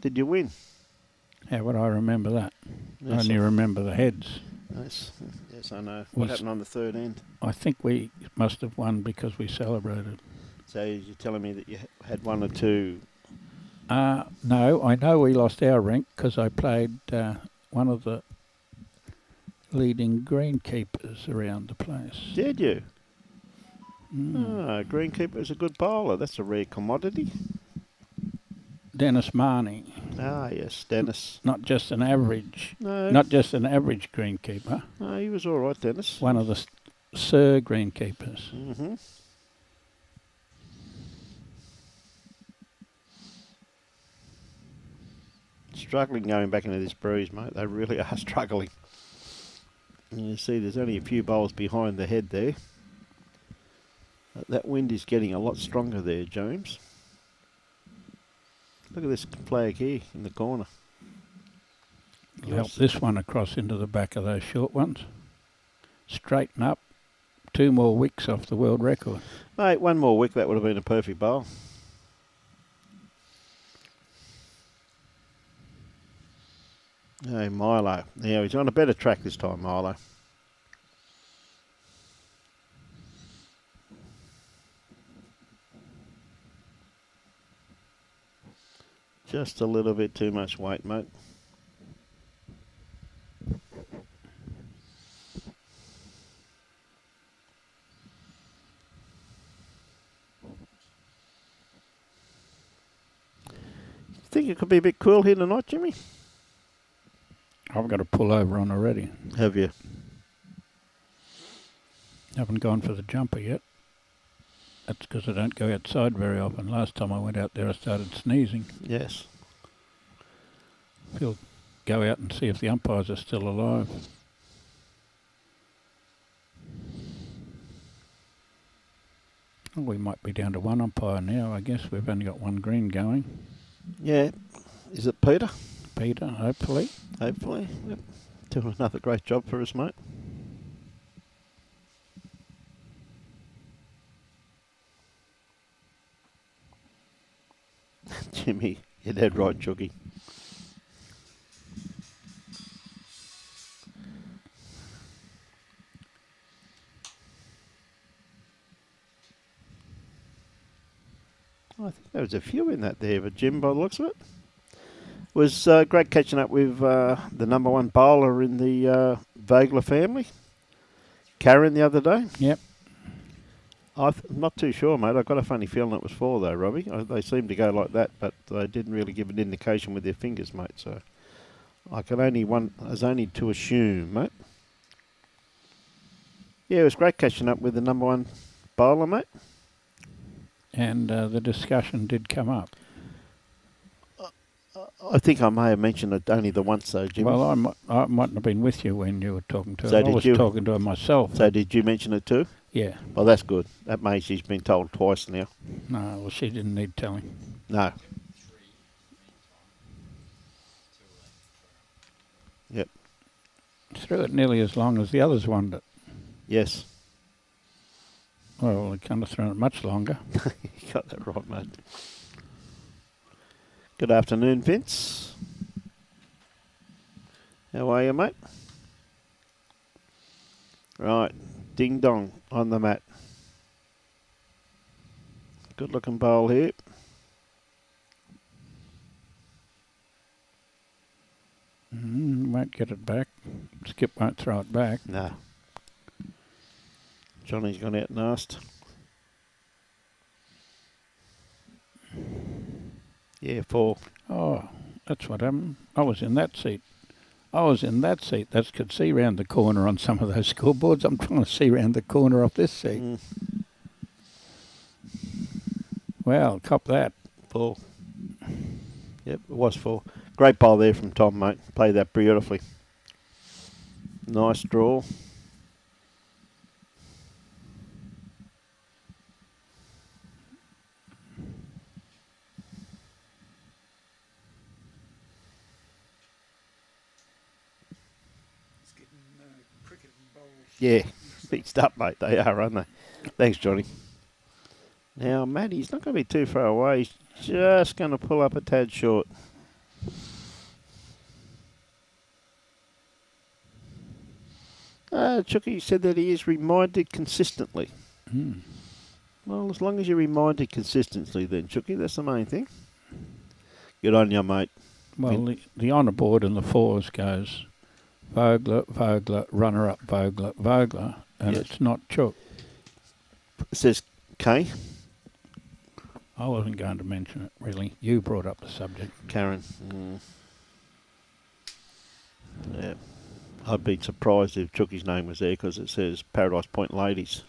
Did you win? How would I remember that? I Yes, only remember the heads. yes, I know. What happened on the third end? I think we must have won because we celebrated. So you're telling me that you had 1 or 2? No, I know we lost our rink because I played one of the leading greenkeepers around the place. Did you? Greenkeeper's a good bowler. That's a rare commodity. Dennis Marnie. Yes, Dennis. Not just an average. No, Not just an average greenkeeper. no, he was all right, Dennis. One of the Sir greenkeepers. Mm-hmm. Struggling going back into this breeze, mate. They really are struggling. And you see there's only a few bowls behind the head there. That wind is getting a lot stronger there, James. Look at this flag here in the corner. Help this one across into the back of those short ones. Straighten up. 2 more wicks off the world record. Mate, 1 more wick, that would have been a perfect bowl. Hey, Milo. Now, he's on a better track this time, Milo. Just a little bit too much weight, mate. Think it could be a bit cool here tonight, Jimmy? I've got to pull over on already. Have you? Haven't gone for the jumper yet. That's because I don't go outside very often. Last time I went out there I started sneezing. Yes. We'll go out and see if the umpires are still alive. Oh, we might be down to 1 umpire now. I guess we've only got 1 green going. Yeah. Is it Peter? Peter, hopefully. Hopefully. Yep. Doing another great job for us, mate. Jimmy, you're dead right, Chooky. I think there was a few in that there, but Jim, by the looks of it. Was great catching up with the #1 bowler in the Vogler family, Karen, the other day. Yep. I'm not too sure, mate. I've got a funny feeling it was 4, though, Robbie. They seem to go like that, but they didn't really give an indication with their fingers, mate. So I was only to assume, mate. Yeah, it was great catching up with the #1 bowler, mate. And the discussion did come up. I think I may have mentioned it only the once, though, Jimmy. Well, I mightn't have been with you when you were talking to her. So I did was you? talking to her myself. So did you mention it too? Yeah. Well, that's good. That means she's been told twice now. No, well, she didn't need telling. No. Yep. Threw it nearly as long as the others wanted it. Yes. Well, they couldn't have thrown it much longer. You got that right, mate. Good afternoon, Vince. How are you, mate? Right. Ding dong on the mat. Good looking bowl here. Won't get it back. Skip won't throw it back. No. Johnny's gone out and asked. Yeah, 4. Oh, that's what happened. I was in that seat. That could see round the corner on some of those scoreboards. I'm trying to see round the corner off this seat. Well, cop that. 4. Yep, it was 4. Great bowl there from Tom, mate. Played that beautifully. Nice draw. Yeah, mixed up, mate. They are, aren't they? Thanks, Johnny. Now, Matty's not going to be too far away. He's just going to pull up a tad short. Chucky said that he is reminded consistently. Well, as long as you're reminded consistently then, Chucky, that's the main thing. Good on you, mate. Well, the honour board and the 4s goes Vogler, Vogler, runner-up Vogler, Vogler, and Yes. it's not Chook. It says K. I wasn't going to mention it, really. You brought up the subject. Karen. Yeah. I'd be surprised if Chooky's name was there because it says Paradise Point Ladies.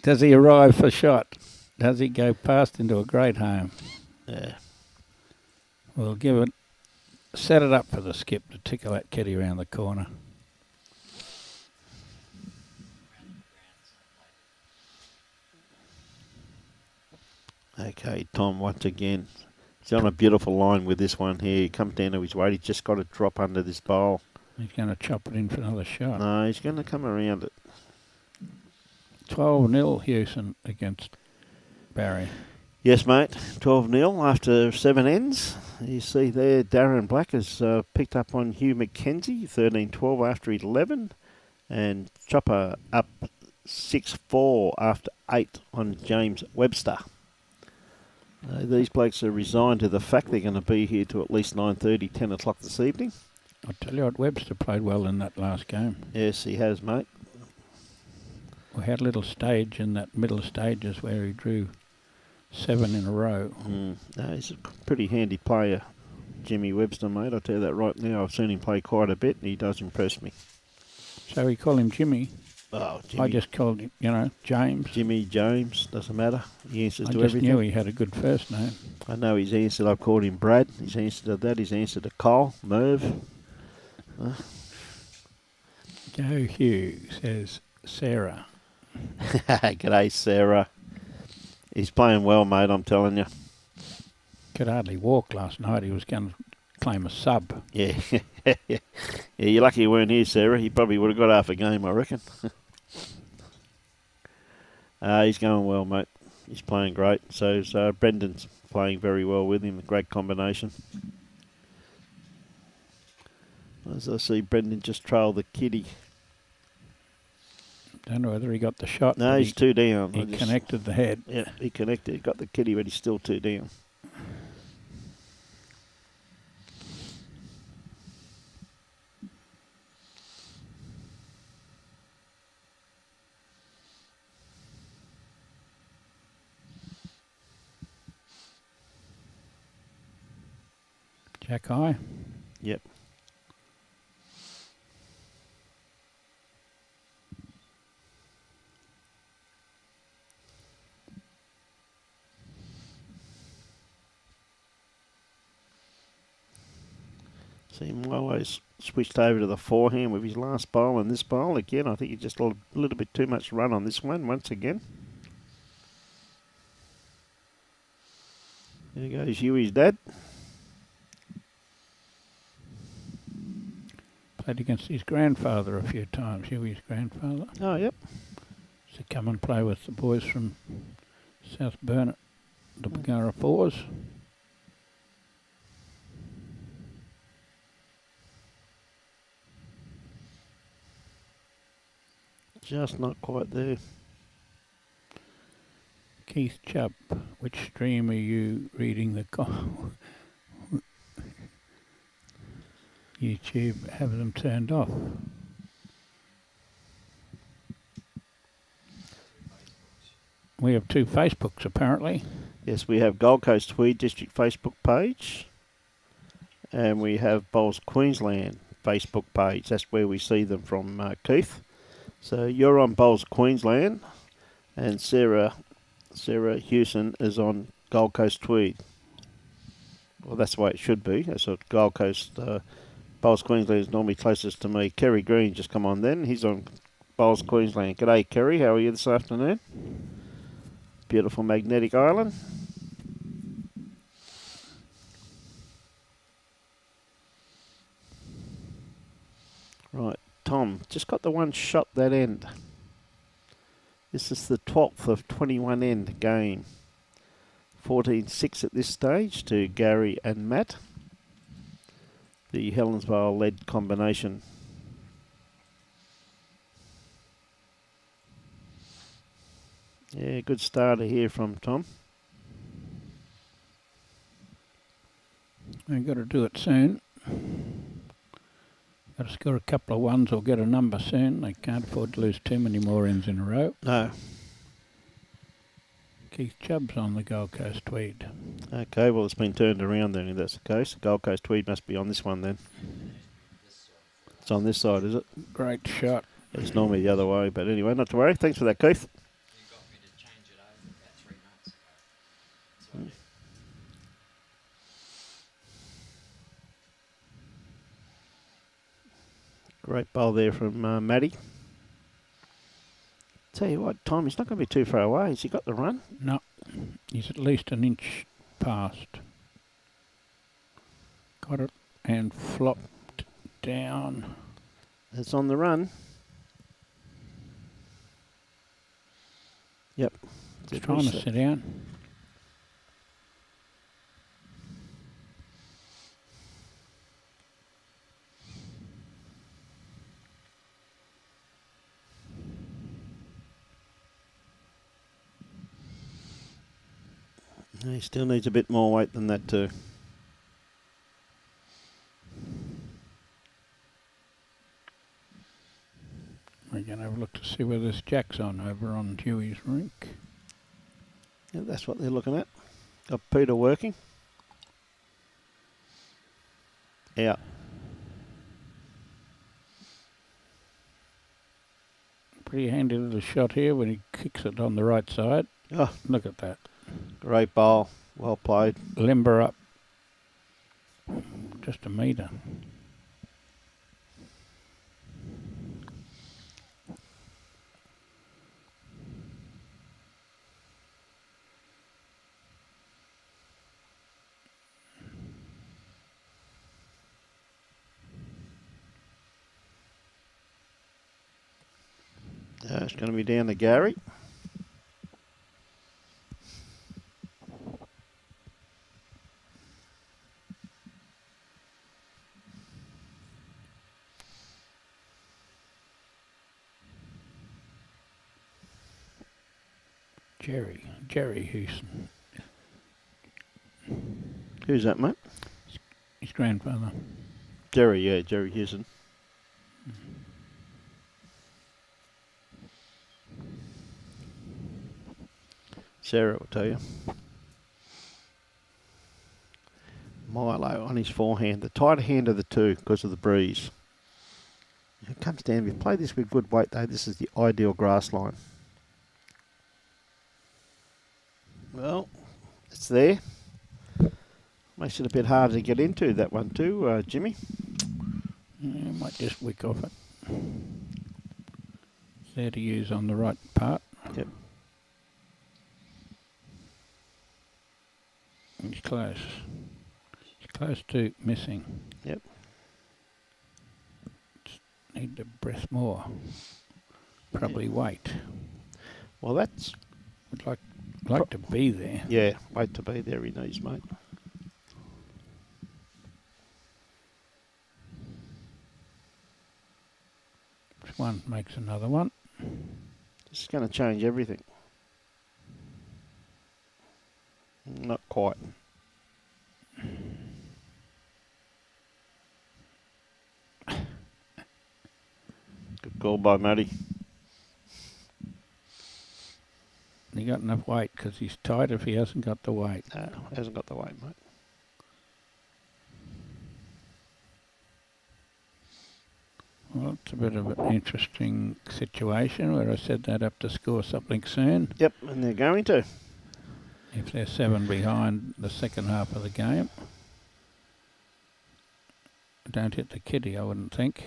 Does he arrive for shot? Does he go past into a great home? Yeah. We'll set it up for the skip to tickle that kitty around the corner. Okay, Tom, once again. He's on a beautiful line with this one here. He comes down to his weight. He's just got to drop under this bowl. He's going to chop it in for another shot. No, he's going to come around it. 12-0 Hewson against Barry. Yes, mate. 12-0 after 7 ends. You see there, Darren Black has picked up on Hugh McKenzie, 13-12 after 11. And Chopper up 6-4 after 8 on James Webster. These blokes are resigned to the fact they're going to be here to at least 9:30, 10 o'clock this evening. I'll tell you what, Webster played well in that last game. Yes, he has, mate. We had a little stage in that middle stages where he drew 7 in a row. No, he's a pretty handy player, Jimmy Webster, mate. I'll tell you that right now. I've seen him play quite a bit, and he does impress me. So we call him Jimmy. Oh, Jimmy. I just called him, James. Jimmy James, doesn't matter. He answers I to just everything. knew he had a good first name. I know he's answered. I've called him Brad. He's answered to that. He's answered to Cole, Merv. Joe Hugh says, Sarah. G'day, Sarah. He's playing well, mate, I'm telling you. Could hardly walk last night. He was going to claim a sub. Yeah. Yeah, you're lucky you weren't here, Sarah. He probably would have got half a game, I reckon. He's going well, mate. He's playing great. So's Brendan's playing very well with him. A great combination. As I see Brendan just trail the kitty. Don't know whether he got the shot. No, he's 2 down. He connected the head. Yeah, he connected. He got the kitty, but he's still 2 down. Jack high. Yep. See, Milo's switched over to the forehand with his last bowl and this bowl. Again, I think he just a little bit too much run on this one once again. There goes Huey's dad. Played against his grandfather a few times, Huey's grandfather. Oh, yep. To come and play with the boys from South Burnett, the Bagara Fours. Just not quite there. Keith Chubb, which stream are you reading the YouTube, have them turned off? We have 2 Facebooks apparently. Yes, we have Gold Coast Tweed District Facebook page. And we have Bowls Queensland Facebook page. That's where we see them from, Keith. So you're on Bowls Queensland. And Sarah Hewson is on Gold Coast Tweed. Well, that's the way it should be. That's what Gold Coast... Bowls Queensland is normally closest to me. Kerry Green just come on then. He's on Bowls Queensland. G'day, Kerry. How are you this afternoon? Beautiful magnetic island. Right, Tom, just got the one shot that end. This is the 12th of 21 end game. 14-6 at this stage to Gary and Matt. The Helensvale-led combination. Yeah, good starter here from Tom. We've got to do it soon. Got to score a couple of ones or get a number soon. They can't afford to lose too many more ends in a row. No. Keith Chubb's on the Gold Coast Tweed. Okay, well, it's been turned around then, if that's the case. Gold Coast Tweed must be on this one then. It's on this side, is it? Great shot. It's normally the other way, but anyway, not to worry. Thanks for that, Keith. You got me to change it over about 3 months ago. So I did. Great bowl there from Matty. Tell you what, Tom, he's not going to be too far away. Has he got the run? No, he's at least an inch past. Got it and flopped down. It's on the run. Yep. He's trying to sit down. He still needs a bit more weight than that too. We're going to have a look to see whether this jack's on over on Huey's rink. Yeah, that's what they're looking at. Got Peter working. Out. Pretty handy little shot here when he kicks it on the right side. Oh, Look at that. great bowl. Well played. Limber up. Just a metre. It's going to be down to Gary. Jerry Houston. Who's that, mate? His grandfather. Jerry, yeah, Jerry Houston. Sarah will tell you. Milo on his forehand, the tighter hand of the two because of the breeze. It comes down, if you play this with good weight though, this is the ideal grass line. Well, it's there. Makes it a bit harder to get into that one too, Jimmy. Yeah, might just wick off it. It's there to use on the right part. Yep. He's close. He's close to missing. Yep. Just need to breath more. Probably wait. Well, that's... Would like to be there. Yeah, wait to be there he needs, mate. This one makes another one. This is going to change everything. Not quite. Good call by Matty. He got enough weight because he's tight if he hasn't got the weight. No, hasn't got the weight, mate. Well, it's a bit of an interesting situation where I said they'd have to score something soon. Yep, and they're going to. If they're 7 behind the second half of the game. Don't hit the kitty, I wouldn't think.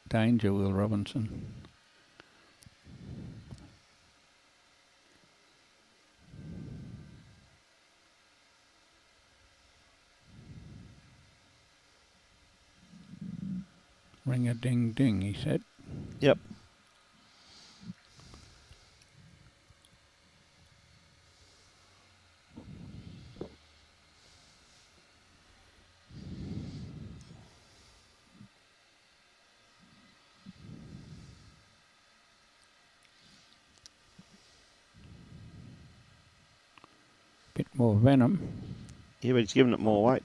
Danger, Will Robinson. Ring-a-ding-ding, he said. Yep. Bit more venom. Yeah, but he's giving it more weight.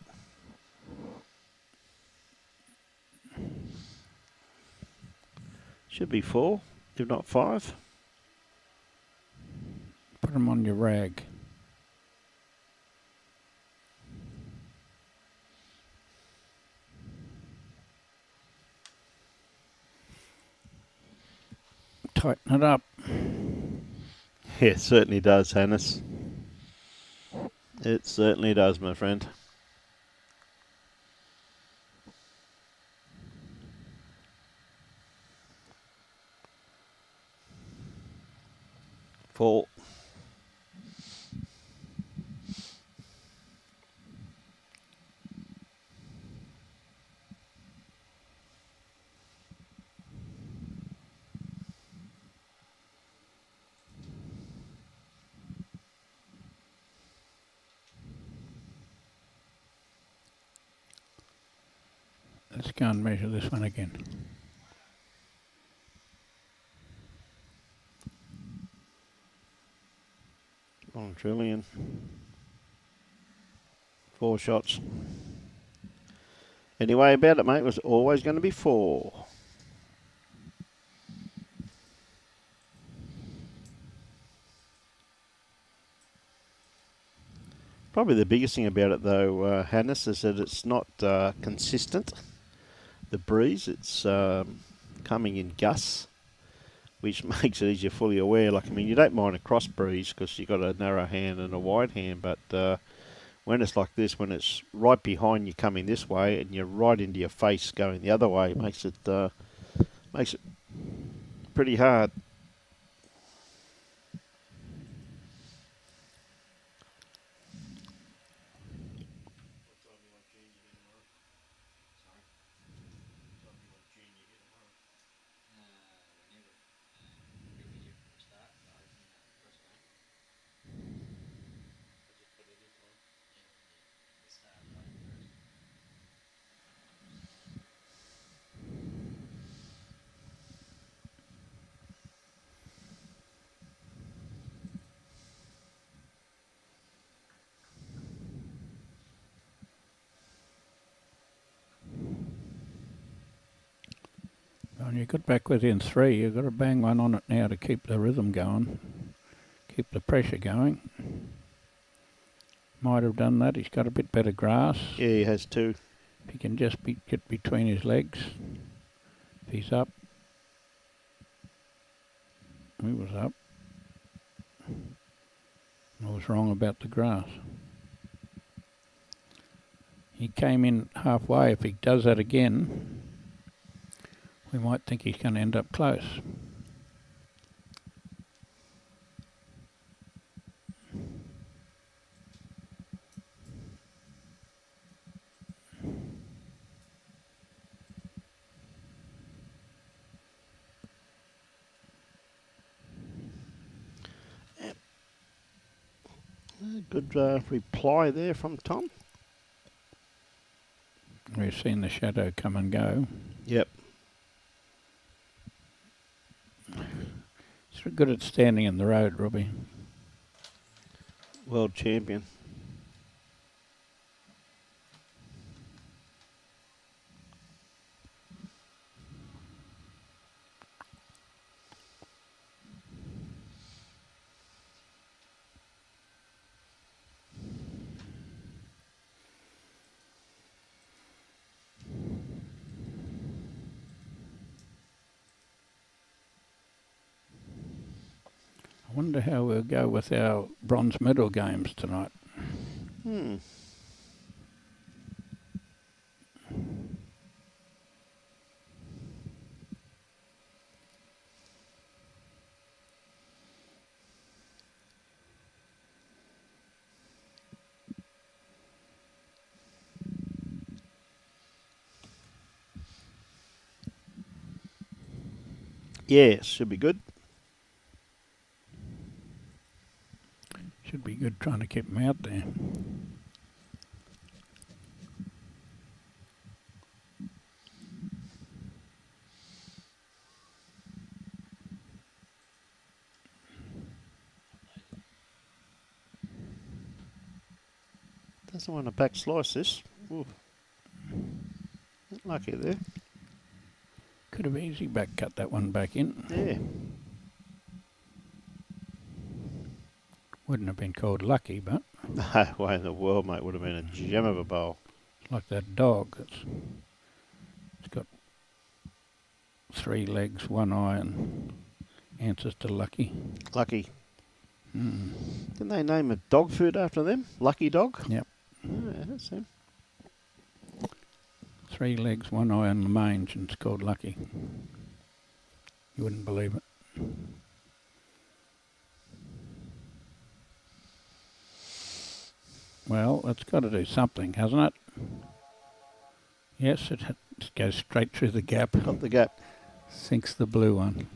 Should be 4, if not 5. Put them on your rag. Tighten it up. Yeah, it certainly does, Hannes. It certainly does, my friend. 4. Let's go and measure this one again. Bondzulic. 4 shots. Anyway, about it, mate, it was always going to be 4. Probably the biggest thing about it, though, Hannes, is that it's not consistent. The breeze, it's coming in gusts, which makes it easier, fully aware. Like, I mean, you don't mind a cross breeze because you've got a narrow hand and a wide hand, but when it's like this, when it's right behind you coming this way and you're right into your face going the other way, it makes it pretty hard. When you got back within 3, you've got to bang one on it now to keep the rhythm going, keep the pressure going. Might have done that. He's got a bit better grass. Yeah, he has 2. If he can just get between his legs. If he's up. He was up. I was wrong about the grass. He came in halfway. If he does that again, we might think he's going to end up close. Good reply there from Tom. We've seen the shadow come and go. Yep. He's good at standing in the road, Robbie. World champion. I wonder how we'll go with our bronze medal games tonight. Yeah, should be good. Should be good trying to keep him out there. Doesn't want to back slice this. Ooh. Lucky there. Could have easily back cut that one back in. Yeah. Wouldn't have been called lucky, but No way in the world, mate. Would have been a gem of a bowl. it's like that dog. It's got 3 legs, 1 eye, and answers to lucky. Lucky. Didn't they name a dog food after them? Lucky Dog? Yep. Yeah, that's him. 3 legs, 1 eye on the mange, and it's called lucky. You wouldn't believe it. it's got to do something, hasn't it? Yes, it goes straight through the gap. Got the gap. Sinks the blue one.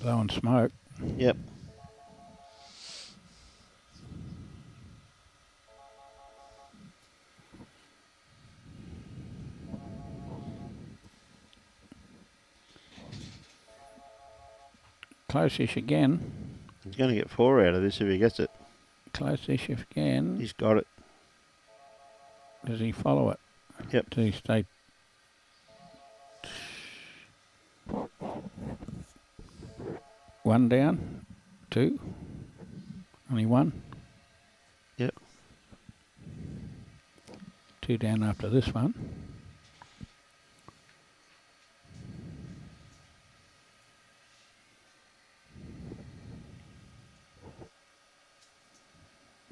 Blowing smoke. Yep. Close-ish again. He's going to get 4 out of this if he gets it. Close-ish again. He's got it. Does he follow it? Yep. Does he stay? One down, 2, only 1. Yep. 2 down after this one.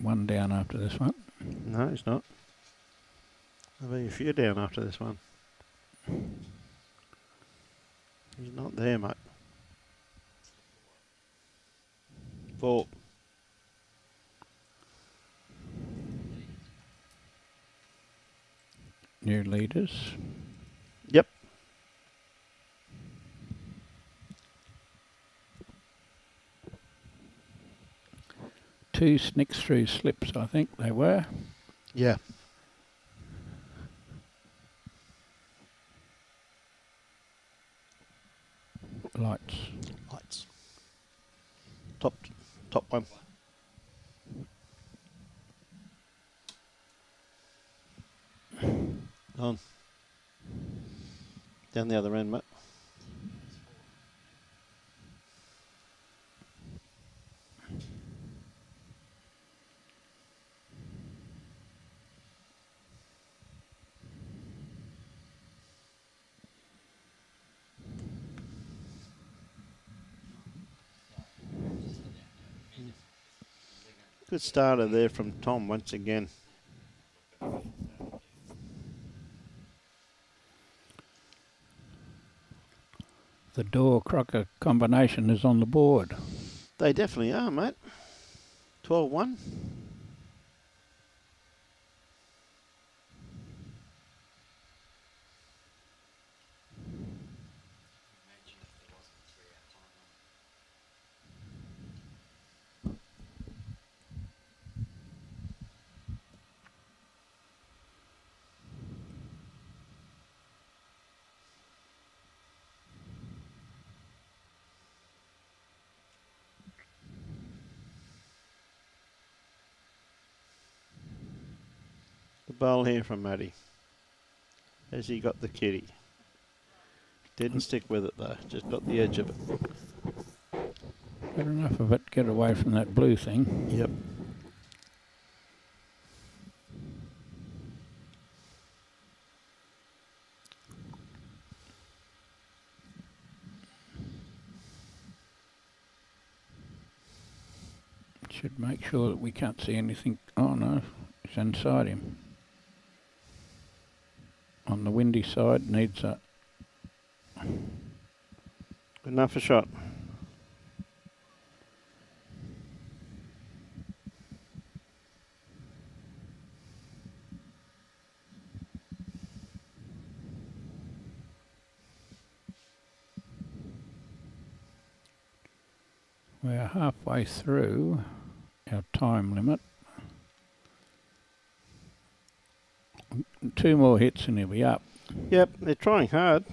One down after this one. No, he's not. There'll be a few down after this one. He's not there, mate. 4. New leaders. Yep. Two snicks through slips, I think they were. Yeah. Lights. Lights. Top one. On. Down the other end, mate. Good starter there from Tom once again. The door Crocker combination is on the board. They definitely are, mate. 12-1. The bowl here from Matty. Has he got the kitty? Didn't stick with it though, just got the edge of it. Got enough of it, get away from that blue thing. Yep. Should make sure that we can't see anything. Oh no, it's inside him. On the windy side, needs a... Enough a shot. We're halfway through our time limit. 2 more hits and he'll be up. Yep, they're trying hard.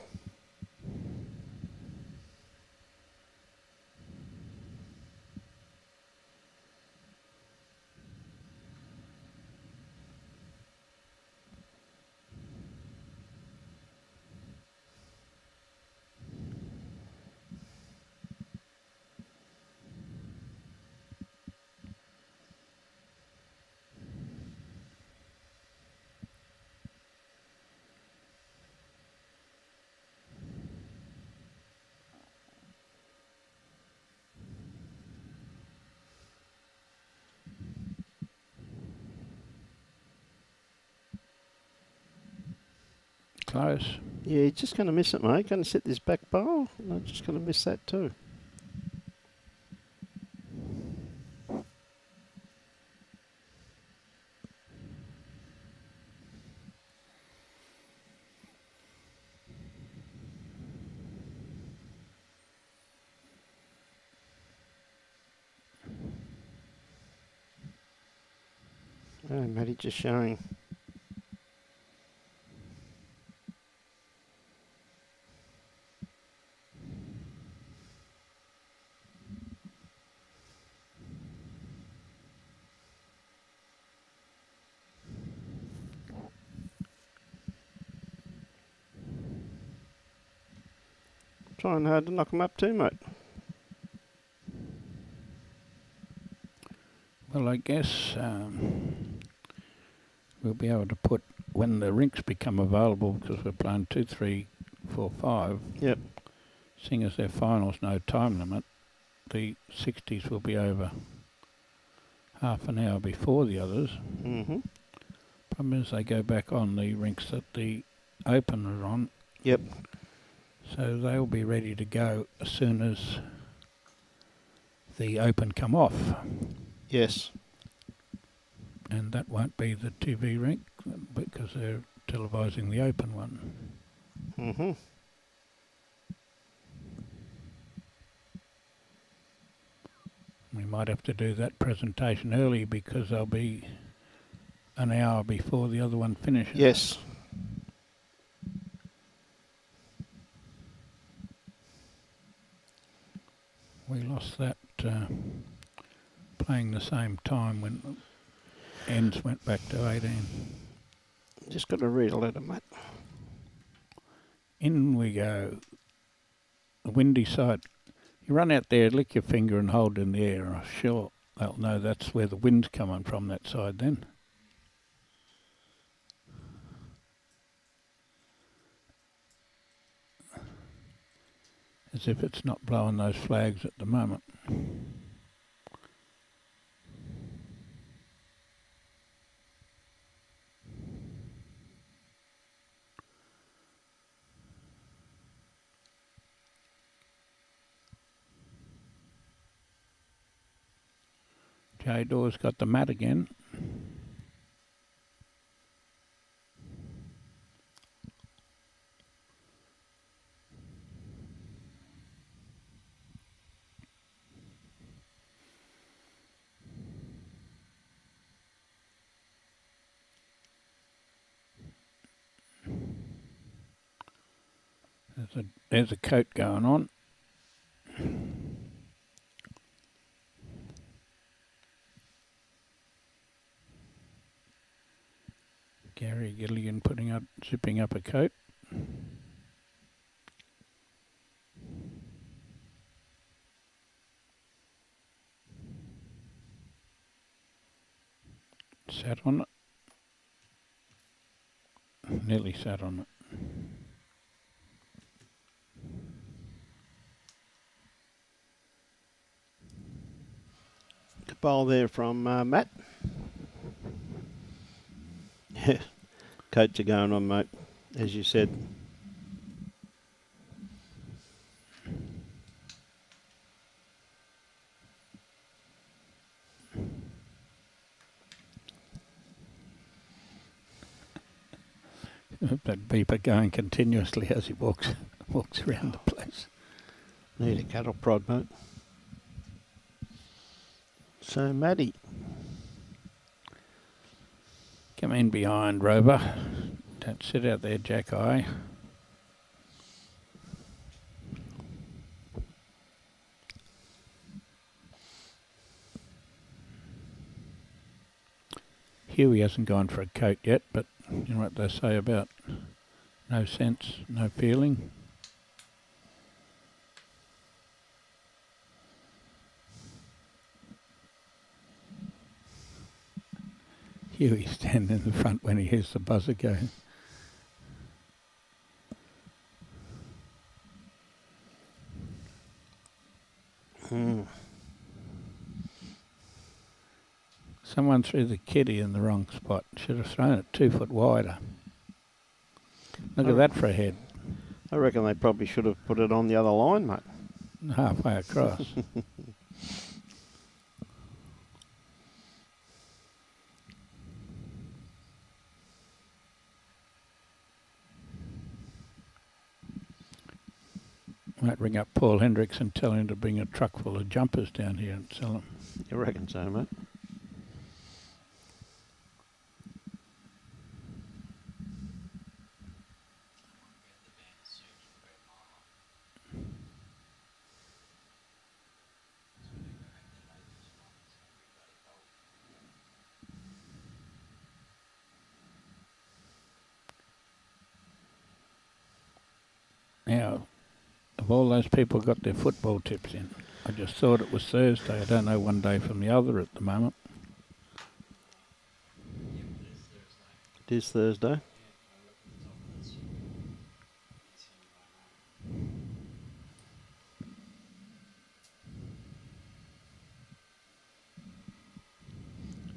close. Yeah, you're just going to miss it, mate. Going to set this back bowl. I'm just going to miss that too. Oh, Matty just showing. Trying hard to knock him up too, mate. Well, I guess we'll be able to put, when the rinks become available, because we're playing 2, 3, 4, 5. Yep. Seeing as their finals no time limit, the 60s will be over half an hour before the others. Mm-hmm. Problem is they go back on the rinks that the Open are on. Yep. So they'll be ready to go as soon as the Open come off. Yes. And that won't be the TV rink because they're televising the Open one. Mm-hmm. We might have to do that presentation early because they'll be an hour before the other one finishes. Yes. We lost that playing the same time when ends went back to 18. Just got to read a letter, mate. In we go. The windy side. You run out there, lick your finger and hold in the air. I'm sure they'll know that's where the wind's coming from that side then. As if it's not blowing those flags at the moment. J Door's got the mat again. There's a coat going on. Gary Gilligan zipping up a coat. Sat on it. Nearly sat on it. Good bowl there from Matt. Yeah, coats are going on, mate, as you said. That beeper going continuously as he walks around the place. Need a cattle prod, mate. So, Matty. Come in behind, Rover. Don't sit out there, Jack Eye. Huey hasn't gone for a coat yet, but you know what they say about no sense, no feeling. Huey's standing in the front when he hears the buzzer go. Someone threw the kitty in the wrong spot. Should have thrown it 2 foot wider. Look at that for a head. I reckon they probably should have put it on the other line, mate. Halfway across. Might ring up Paul Hendricks and tell him to bring a truck full of jumpers down here and sell them. You reckon so, mate? Now, have all those people got their football tips in? I just thought it was Thursday. I don't know one day from the other at the moment. It is Thursday.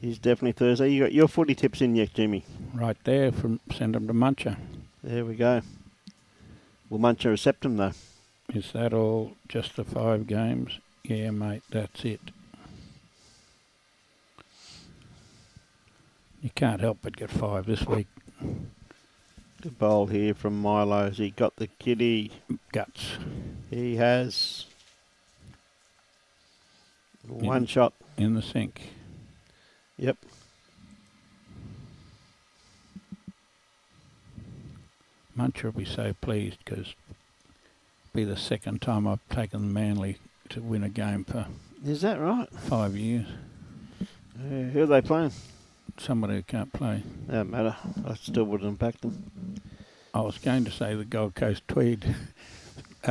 It's definitely Thursday. You got your footy tips in yet, Jimmy? Right there, send them to Muncher. There we go. Will Muncher accept them, though? Is that all? Just the 5 games? Yeah, mate, that's it. You can't help but get 5 this week. Good bowl here from Milo. Has he got the kitty? Guts. He has. One shot. In the sink. Yep. Muncher will be so pleased because it'll be the second time I've taken Manly to win a game for Is that right? 5 years. Who are they playing? Somebody who can't play. Don't matter. I still wouldn't back them. I was going to say the Gold Coast Tweed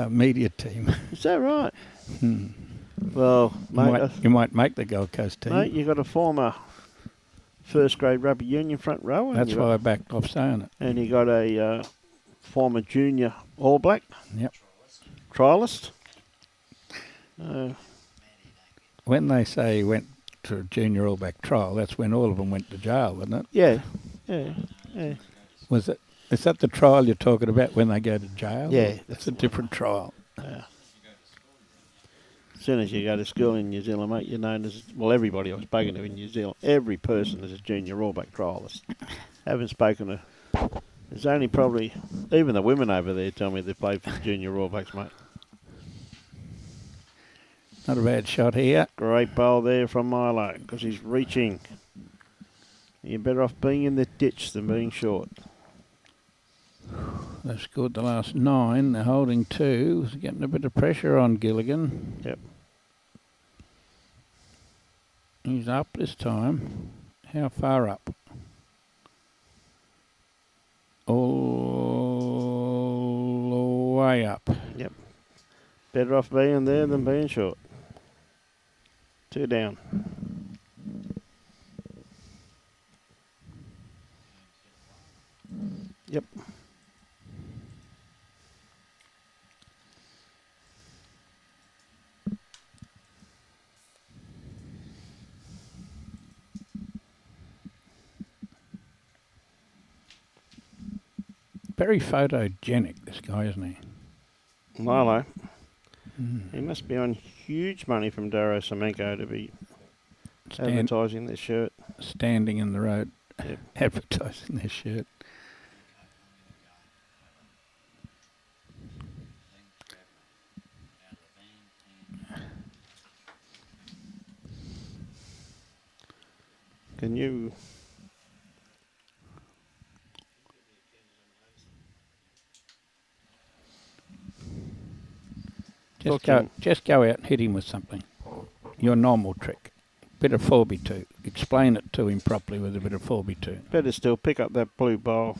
media team. Is that right? Well, mate, You might make the Gold Coast team. mate, you got a former first grade rugby union front rower. That's why I backed off saying it. And you got a former junior All Black. Yep. Trialist. When they say he went to a junior All Black trial, that's when all of them went to jail, wasn't it? Yeah. Yeah. Was it? Is that the trial you're talking about when they go to jail? Yeah. That's a different trial. Yeah. As soon as you go to school in New Zealand, mate, you're known as, well, everybody I've spoken to in New Zealand, every person is a junior All Black trialist. Haven't spoken to, there's only probably, even the women over there tell me they played for the junior All Blacks, mate. Not a bad shot here. Great bowl there from Milo, because he's reaching. You're better off being in the ditch than being short. They've scored the last 9. They're holding 2. It's getting a bit of pressure on Gilligan. Yep. He's up this time. How far up? All the way up. Yep. Better off being there than being short. 2 down. Yep. Very photogenic, this guy, isn't he? Milo. He must be on huge money from Daro Semenko to be advertising this shirt. Standing in the road, Yep. advertising this shirt. Can you... Just go out and hit him with something. Your normal trick. Bit of 4x2. Explain it to him properly with a bit of 4x2. Better still pick up that blue bowl.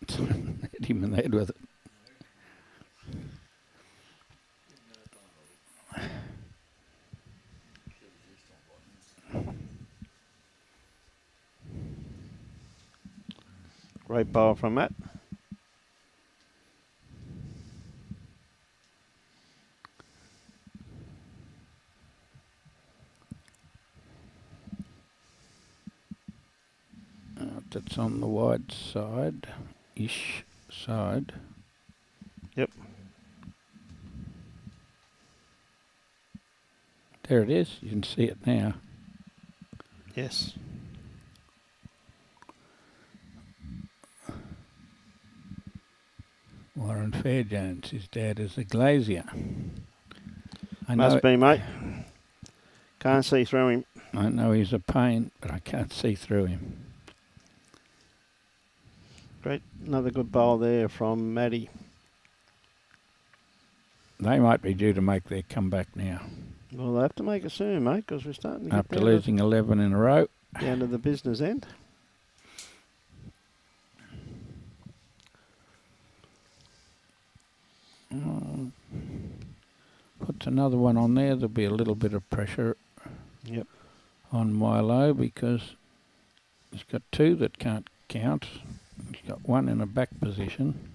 Hit him in the head with it. Great bowl from Matt. That's on the wide side-ish. side. Yep. There it is. You can see it now. Yes. Warren Fairjones, his dad is a glazier. I Must be, mate. Can't see through him. I know he's a pain, but I can't see through him. Great. Another good bowl there from Matty. They might be due to make their comeback now. Well, they have to make it soon, mate, because we're starting to get After losing 11 in a row. down to the business end. Puts another one on there. There'll be a little bit of pressure Yep. on Milo because he's got two that can't count. He's got one in a back position.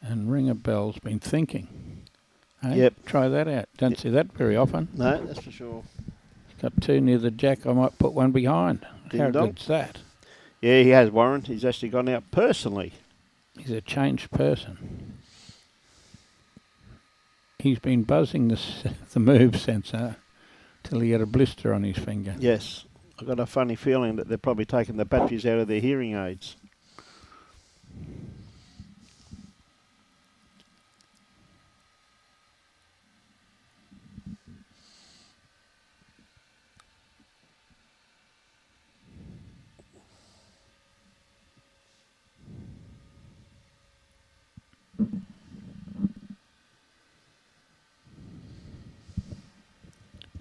And Ring a Bell's been thinking. Hey, Yep. Try that out. Don't see that very often. No, that's for sure. He's got two near the jack. I might put one behind. Ding How dong. good's that? Yeah, he has, Warren. He's actually gone out personally. He's a changed person. He's been buzzing the move sensor till he had a blister on his finger. Yes. I've got a funny feeling that they're probably taking the batteries out of their hearing aids.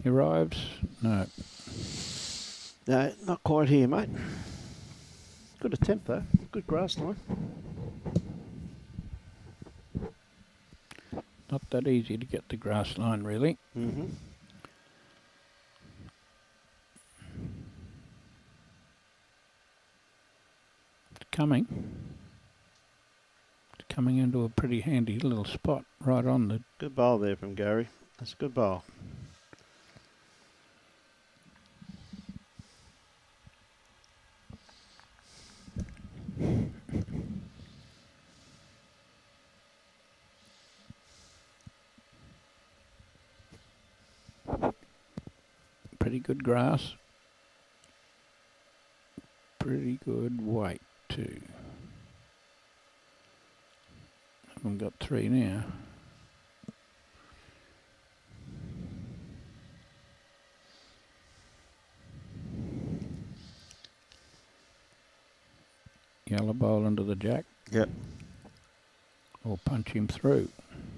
He arrives? No. No, not quite here, mate. Good attempt, though. Good grass line. Not that easy to get the grass line, really. Mm-hmm. It's coming. It's coming into a pretty handy little spot right on the... Good bowl there from Gary. That's a good bowl. Pretty good grass. Pretty good weight too. Haven't got three now. Yellow bowl into the jack. Yep. Or punch him through.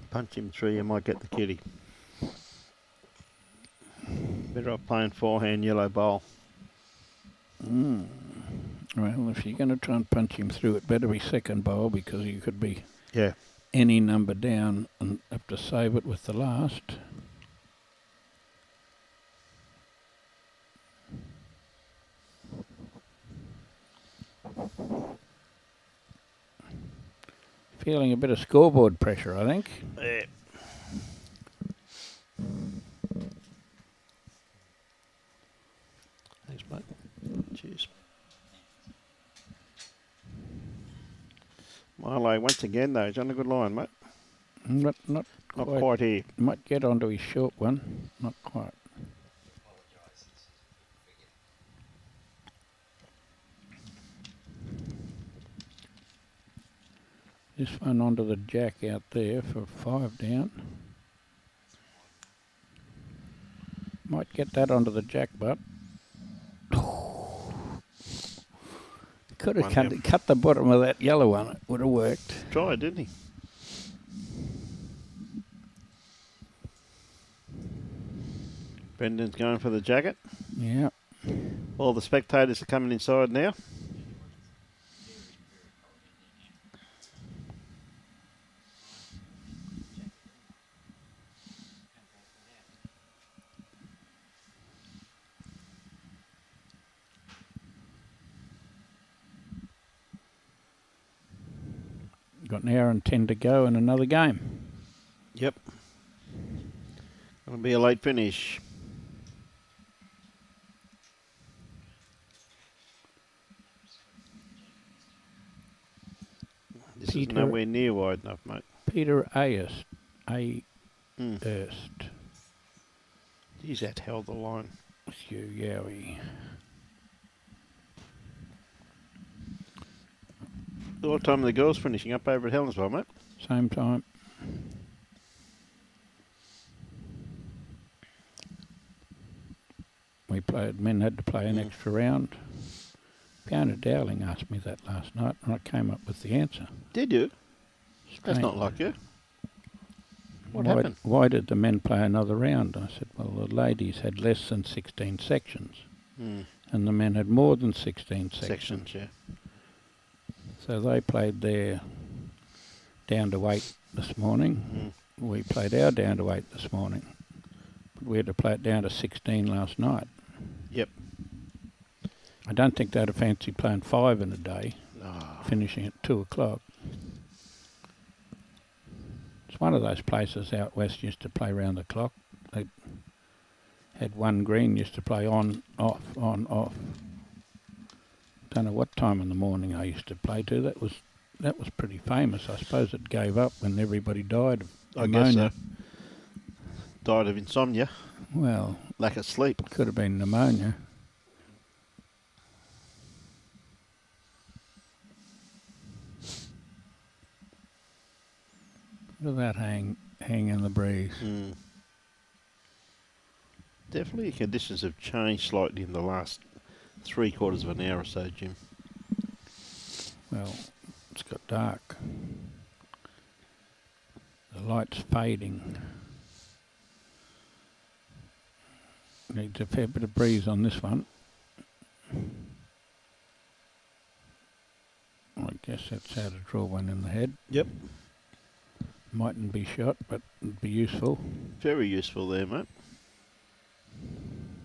Punch him through, you might get the kitty. Better off playing forehand yellow bowl. Well, if you're going to try and punch him through, it better be second bowl because you could be Yeah. any number down and have to save it with the last. Feeling a bit of scoreboard pressure, I think. Yeah. Thanks, mate. Cheers. Milo, once again, though, he's on a good line, mate. Not Not quite here. Might get onto his short one. Not quite. This one onto the jack out there for 5 down. Might get that onto the jack, but could have cut the bottom of that yellow one. It would have worked. Tried, didn't he? Brendan's going for the jacket. Yeah. All the spectators are coming inside now. Got an hour and 10 to go in another game. Yep. Gonna be a late finish. This is Peter- nowhere near wide enough, mate. Peter Ayerst. Mm. Ayerst. Geez, that held the line. Hugh Yowie. What time are the girls finishing up over at Helensville, mate? Same time. Men had to play an extra round. Fiona Dowling asked me that last night, and I came up with the answer. Did you? That's Strange. not like you. What happened? Why did the men play another round? I said, well, the ladies had less than 16 sections, and the men had more than 16 sections. Yeah. So they played their down to 8 this morning. We played our down to 8 this morning. But we had to play it down to 16 last night. Yep. I don't think they'd have fancied playing 5 in a day, finishing at 2 o'clock. It's one of those places out west used to play round the clock. They had one green, used to play on, off, on, off. Don't know what time in the morning I used to play to. That was pretty famous. I suppose it gave up when everybody died of pneumonia. I guess so. Died of insomnia. Well, lack of sleep. Could have been pneumonia. Look at that hang in the breeze. Definitely conditions have changed slightly in the last 3/4 of an hour or so, Jim. Well, it's got dark. The light's fading. Needs a fair bit of breeze on this one. I guess that's how to draw one in the head. Yep. Mightn't be shot, but it'd be useful. Very useful there, mate.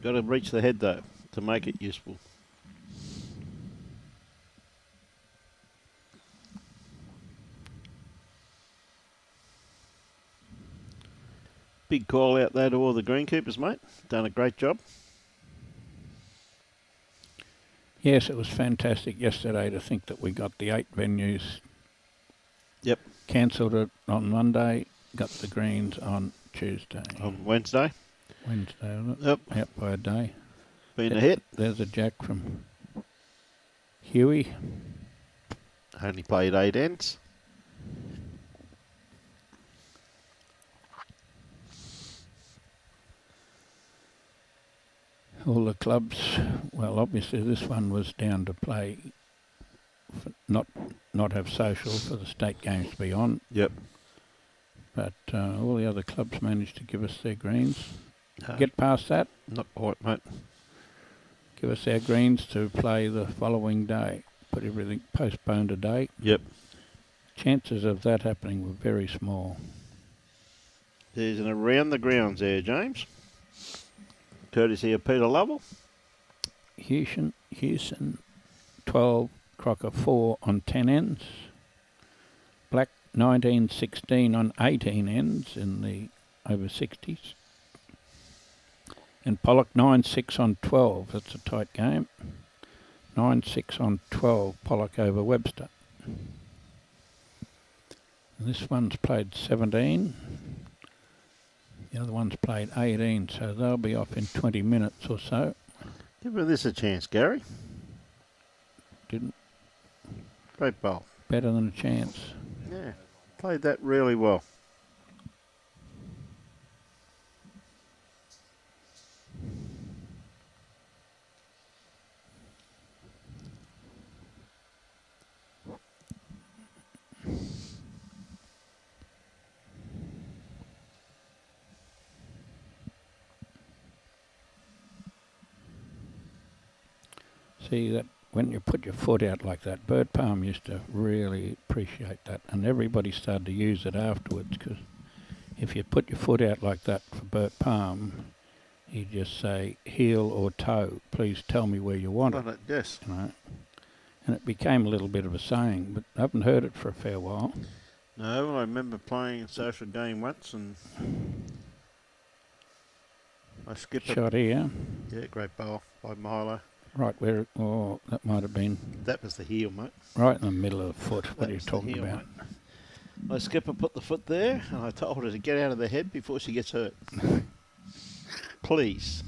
Got to reach the head, though, to make it useful. Big call out there to all the greenkeepers, mate. Done a great job. Yes, it was fantastic yesterday to think that we got the 8 venues. Yep. Cancelled it on Monday, got the greens on Tuesday. On Wednesday. Wednesday, wasn't it? Yep. Yep, by a day. Been a hit. There's a jack from Huey. Only played 8 ends. All the clubs, well, obviously this one was down to play, not have social for the state games to be on. Yep. But all the other clubs managed to give us their greens. Get past that. Not quite, mate. Give us our greens to play the following day. Put everything postponed a day. Yep. Chances of that happening were very small. There's an around the grounds there, James. Courtesy of Peter Lovell. Hewson, 12, Crocker 4 on 10 ends. Black 19-16 on 18 ends in the over 60s. And Pollock 9-6 on 12. That's a tight game. 9-6 on 12, Pollock over Webster. And this one's played 17. The other one's played 18, so they'll be off in 20 minutes or so. Give this a chance, Gary. Didn't. Great bowl. Better than a chance. Yeah. Played that really well. See that when you put your foot out like that, Bert Palm used to really appreciate that, and everybody started to use it afterwards, because if you put your foot out like that for Bert Palm, he'd just say heel or toe, please tell me where you want it. Yes. You know? And it became a little bit of a saying, but I haven't heard it for a fair while. No, I remember playing a social game once and I skipped Shot here. Yeah, great bowl by Milo. Right where, oh, that might have been That was the heel, mate. right in the middle of the foot. What That are you was the talking heel, about? mate. My skipper put the foot there, and I told her to get out of the head before she gets hurt. Please.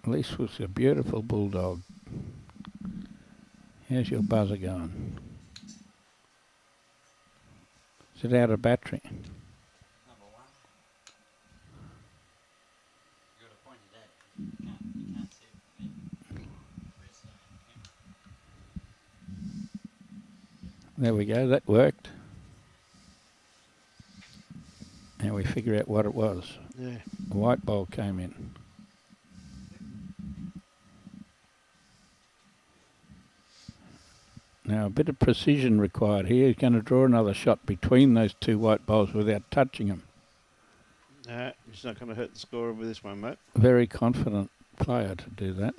This was a beautiful bulldog. How's your buzzer going? Is it out of battery? Number one. You got to point it at. You can't see it from there. There we go, that worked. Now we figure out what it was. Yeah. The white ball came in. Now a bit of precision required here. He's going to draw another shot between those two white balls without touching them. Nah, he's not going to hurt the scorer with this one, mate. Very confident player to do that.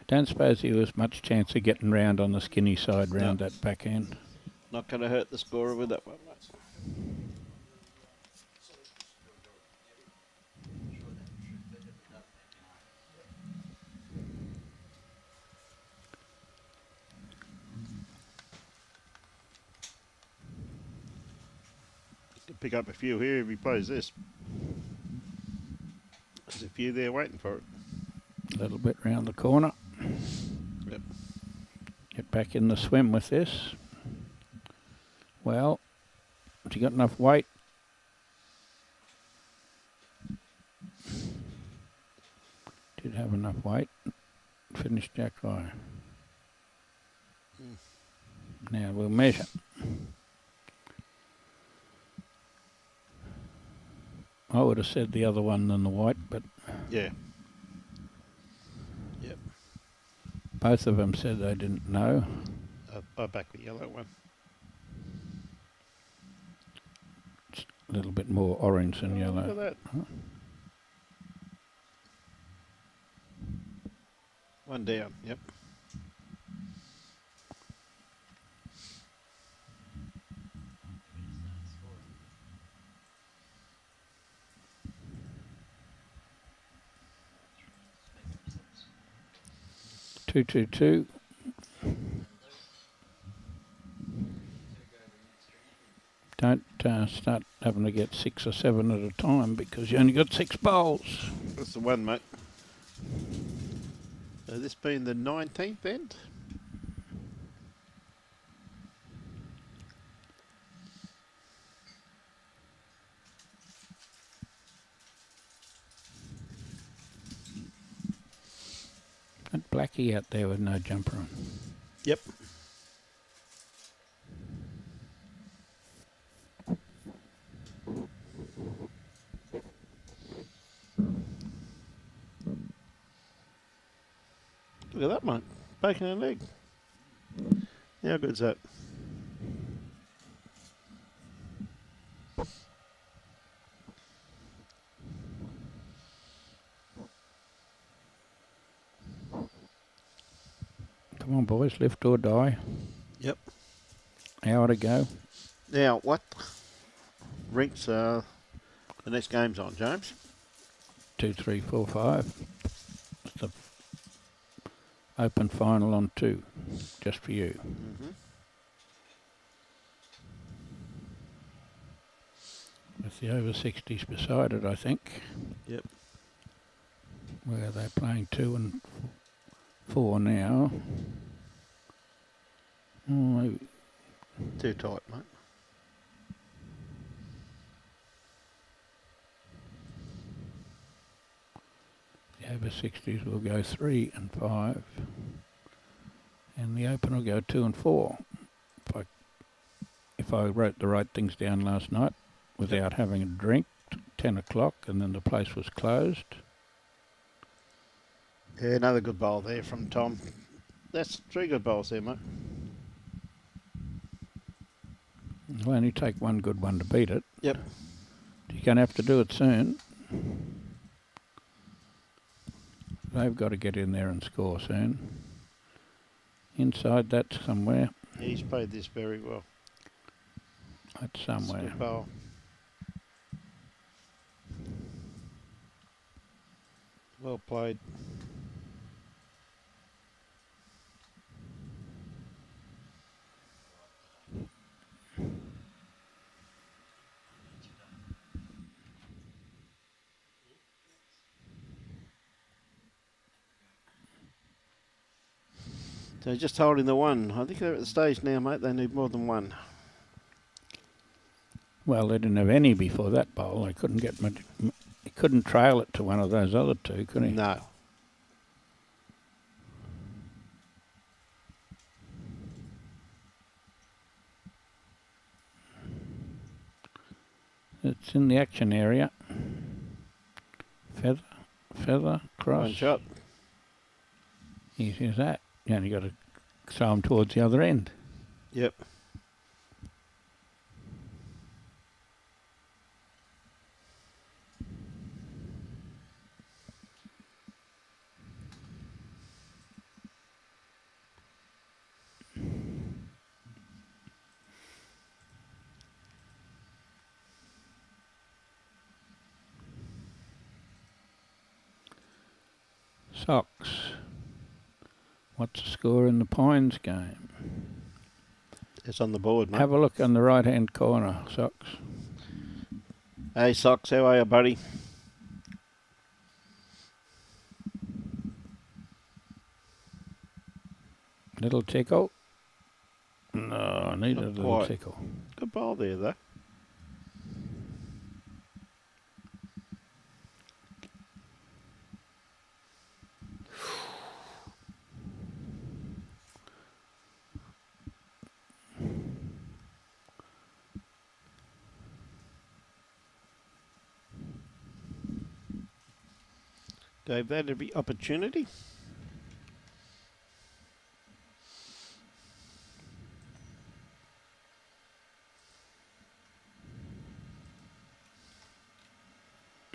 I don't suppose he was much chance of getting round on the skinny side round that back end. Not going to hurt the scorer with that one, mate. Could pick up a few here if he plays this. There's a few there waiting for it. A little bit round the corner. Yep. Get back in the swim with this. Well, has he got enough weight? Did have enough weight. Finished Jack high. Now we'll measure. I would have said the other one than the white, but Yeah. Yep. both of them said they didn't know. I back the yellow one. It's a little bit more orange than Look at yellow. that. Huh? One down. Yep. Two, two, two. Don't start having to get 6 or 7 at a time because you only got 6 bowls. That's the one, mate. So this being the 19th end. That blackie out there with no jumper on. Yep. Look at that, mate. Bacon and egg. How good's that? Come on, boys, lift or die. Yep. Hour to go. Now, what rinks are the next game's on, James? 2, 3, 4, 5. It's the open final on 2, just for you. Mm-hmm. With the over 60s beside it, I think. Yep. Where they're playing 2 and 4 now. Oh, Too tight, mate. the over 60s will go 3 and 5. And the open will go 2 and 4. If I wrote the right things down last night without having a drink, 10 o'clock, and then the place was closed. Yeah, another good bowl there from Tom. That's 3 good bowls there, mate. It'll only take one good one to beat it. Yep. You're going to have to do it soon. They've got to get in there and score soon. Inside that somewhere. He's played this very well. That's It's a somewhere. good bowl. Well played. So just holding the one. I think they're at the stage now, mate. They need more than one. Well, they didn't have any before that bowl. They couldn't get much. He couldn't trail it to one of those other two, could he? No. It's in the action area. Feather, cross. One shot. Easy as that. You only got to throw them towards the other end. Yep. Socks. What's the score in the Pines game? It's on the board, mate. Have a look on the right-hand corner, Socks. Hey, Socks, how are you, buddy? Little tickle. No, I need a Not little quite. tickle. Good bowl there, though. Gave that every opportunity.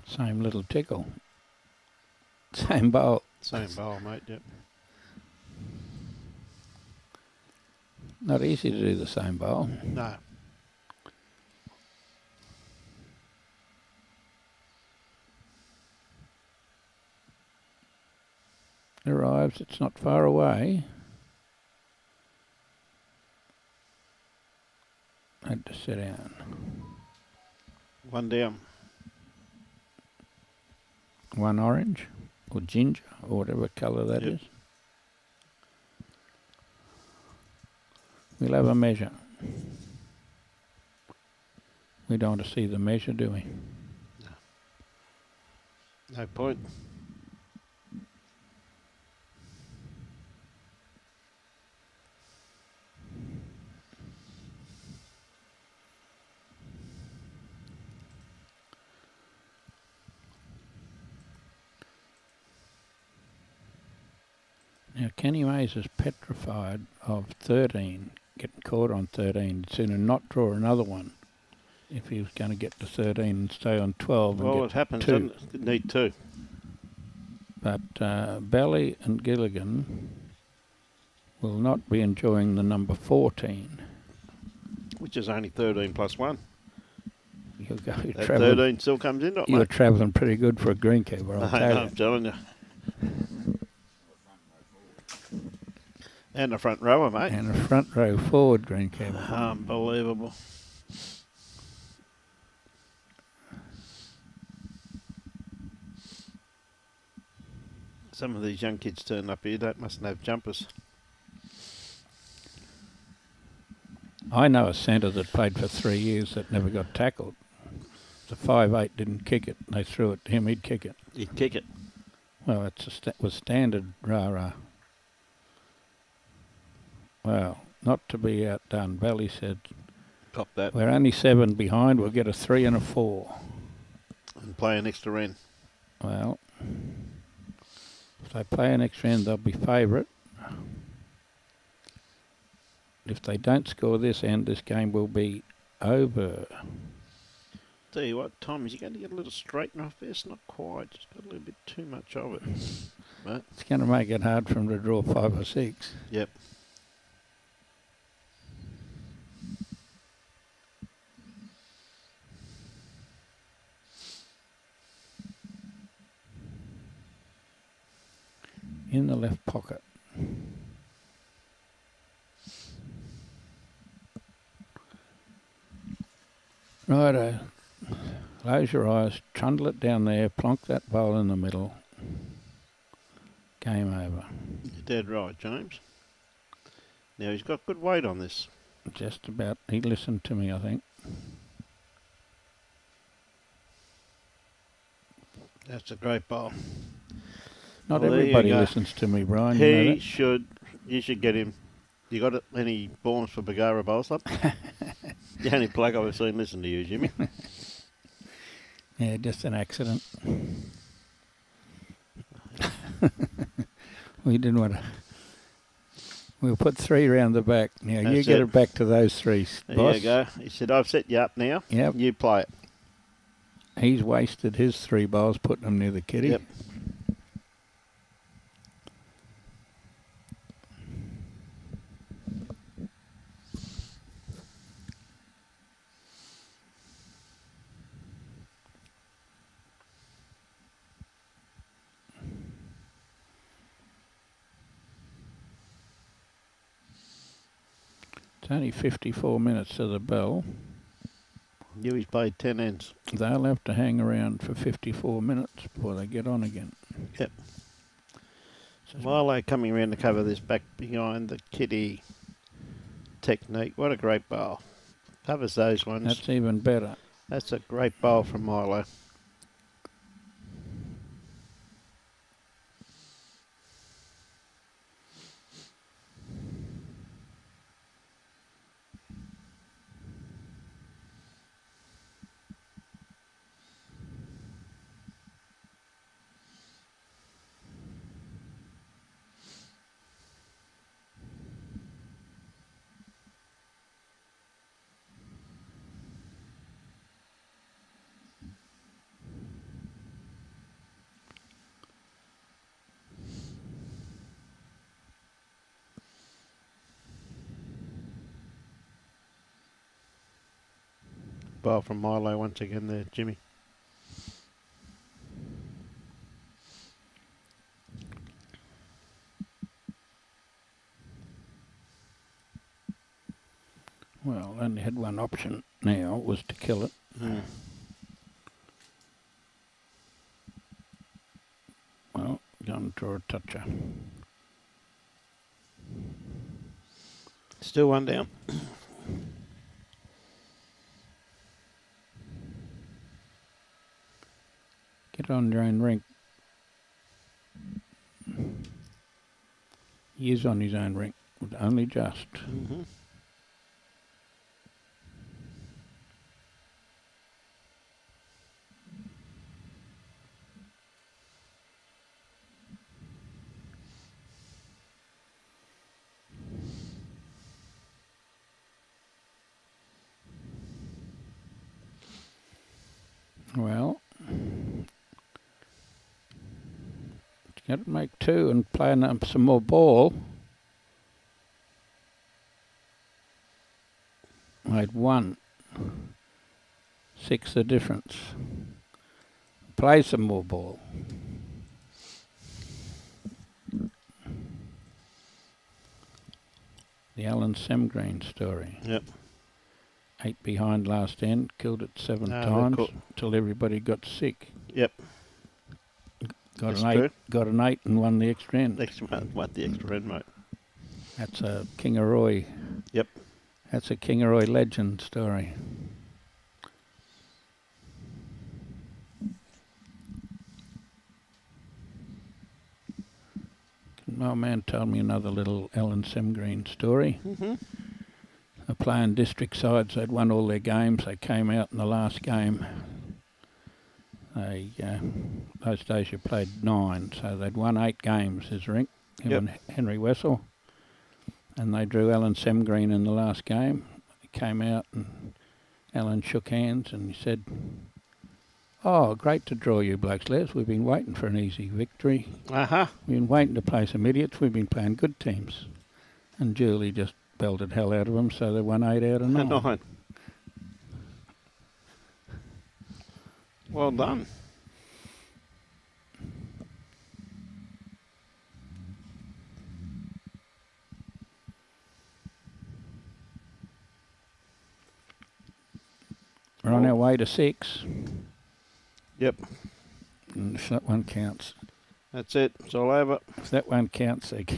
Same little tickle. Same bowl. Same bowl, mate, yep. Not easy to do the same bowl. No. Arrives, it's not far away. Had to sit down. One down. One orange or ginger or whatever colour that Yep. is. We'll have a measure. We don't want to see the measure, do we? No point. Now, Kenny Mays is petrified of 13, getting caught on 13. He'd sooner not draw another one if he was going to get to 13 and stay on 12 and Well, get it happens, two. doesn't it? Need two. But Belly and Gilligan will not be enjoying the number 14. Which is only 13 plus one. You're That travelling. 13 still comes into it, You're mate. travelling pretty good for a greenkeeper, I'll tell you. I'm telling you. And a front rower, mate. And a front row forward greenkeeper. Unbelievable. Some of these young kids turn up here, mustn't have jumpers. I know a centre that played for 3 years that never got tackled. The 5'8" didn't kick it. They threw it to him, he'd kick it. He'd kick it. Well, it was standard rah-rah. Well, not to be outdone, Belly said, Cop that. we're only 7 behind, we'll get a 3 and a 4. And play an extra end. Well, if they play an extra end, they'll be favourite. If they don't score this end, this game will be over. Tell you what, Tom, is you going to get a little straightener off this? Not quite. Just got a little bit too much of it. But, It's going to make it hard for him to draw 5 or 6. yep. in the left pocket. Righto. Close your eyes, trundle it down there, plonk that bowl in the middle. Game over. You're dead right, James. Now he's got good weight on this. Just about. He listened to me, I think. That's a great bowl. Not Well, there you everybody go. listens to me, Brian. You know He that? should. You should get him. You got any forms for Bagara bowls up? The only bloke I've seen listen to you, Jimmy. Yeah, just an accident. We didn't want to. We'll put 3 round the back. Now, you That's get it. it back to those 3, There boss. you go. He said, I've set you up now. Yep. You play it. He's wasted his 3 bowls putting them near the kitty. Yep. It's only 54 minutes to the bell. He's played 10 ends. They'll have to hang around for 54 minutes before they get on again. Yep. So While they're coming around to cover this back behind the kitty technique, what a great bowl. Covers those ones. that's even better. That's a great bowl from Milo. Bowl from Milo once again there, Jimmy. Well, only had one option now, was to kill it. Mm. Well, going to draw a toucher. Still one down. Get on your own rink. He is on his own rink, but only just. Mm-hmm. Well, got to make 2 and play some more ball. Made 1. 6 the difference. Play some more ball. The Alan Semgreen story. Yep. 8 behind last end, killed it 7 Ah, times cool. till everybody got sick. Yep. Got That's an 8, true. got an 8 and won the extra end. Next one, what the extra red, mate. That's a Kingaroy. Yep. That's a Kingaroy legend story. My man told me another little Alan Semgreen story. Mm-hmm. They're playing district sides. They'd won all their games. They came out in the last game. They those days you played 9, so they'd won 8 games. His rink, him Yep. and Henry Wessel, and they drew Alan Semgreen in the last game. He came out and Alan shook hands and he said, "Oh, great to draw you blokes, Les. We've been waiting for an easy victory. Uh-huh. We've been waiting to play some idiots. We've been playing good teams." And Julie just belted hell out of them, so they won 8 out of 9. 9. Well done. to 6. Yep. And if that one counts. That's it. It's all over. If that one counts, they Other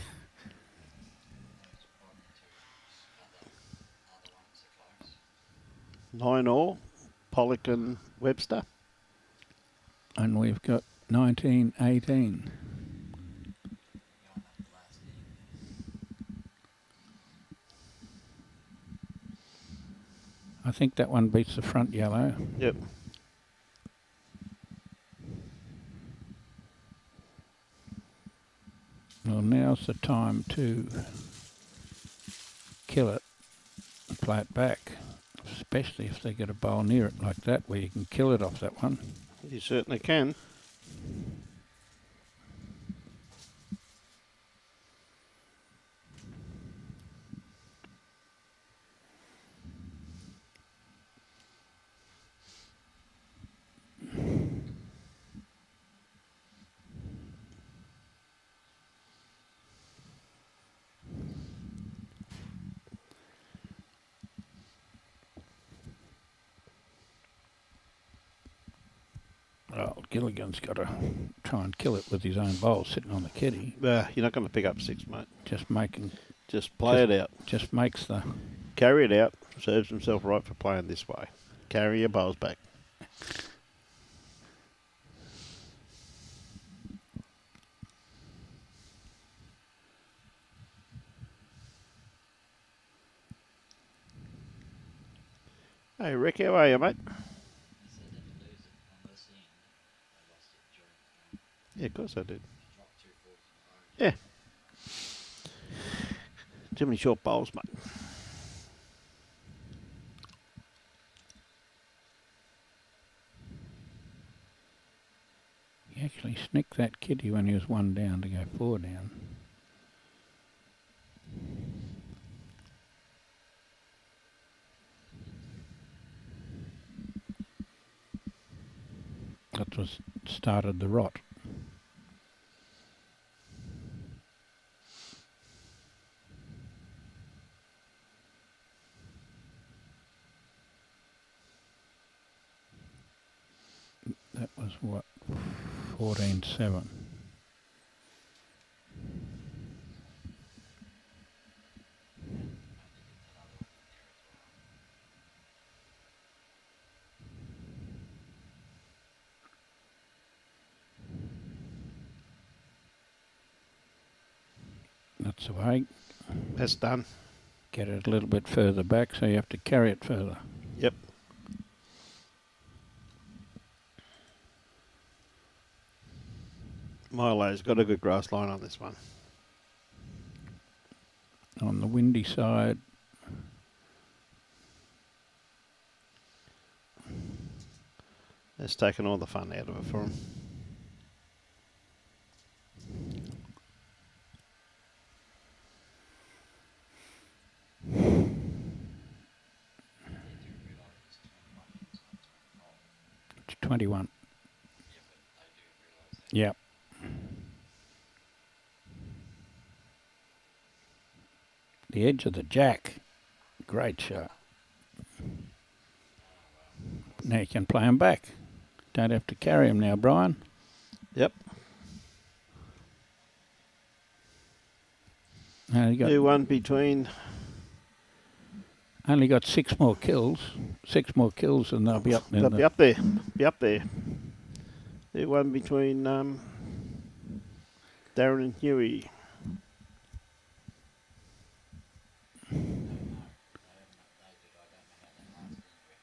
ones are close. 9 all. Pollock and Webster. and we've got 1918. You want that last game. I think that one beats the front yellow. Yep. Well, now's the time to kill it and play it back, especially if they get a bowl near it like that where you can kill it off that one. You certainly can. Well, Gilligan's got to try and kill it with his own bowl sitting on the kitty. You're not going to pick up 6, mate. Just making, Just play it out. just makes the. Carry it out. Serves himself right for playing this way. Carry your bowls back. Hey, Rick, how are you, mate? He said they didn't lose it on this end. They lost it during the game. Yeah, of course I did. Dropped 2 fours in a row. Yeah. Too many short bowls, mate. He actually snicked that kitty when he was 1 down to go 4 down. That was started the rot. That was what, 14-7. That's the way. That's done. Get it a little bit further back, so you have to carry it further. Yep. Milo's got a good grass line on this one. On the windy side, It's taken all the fun out of it for him. it's 21. Yeah, but they do realise that. Yep. The edge of the jack. Great shot. Now you can play him back. Don't have to carry him now, Brian. Yep. Only got, 2-1 between. only got 6 more kills. 6 more kills and they'll be up there. They'll be up there. Be up there. 2-1 between Darren and Huey.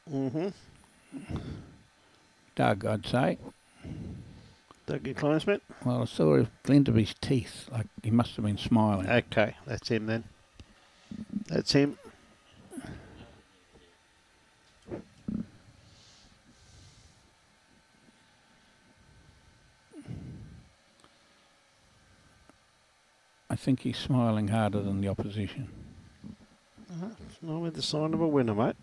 Mm-hmm. Doug, I'd say. Doug, your classmate? Well, I saw a glint of his teeth, like he must have been smiling. Okay, that's him then. That's him. I think he's smiling harder than the opposition. It's normally the sign of a winner, mate.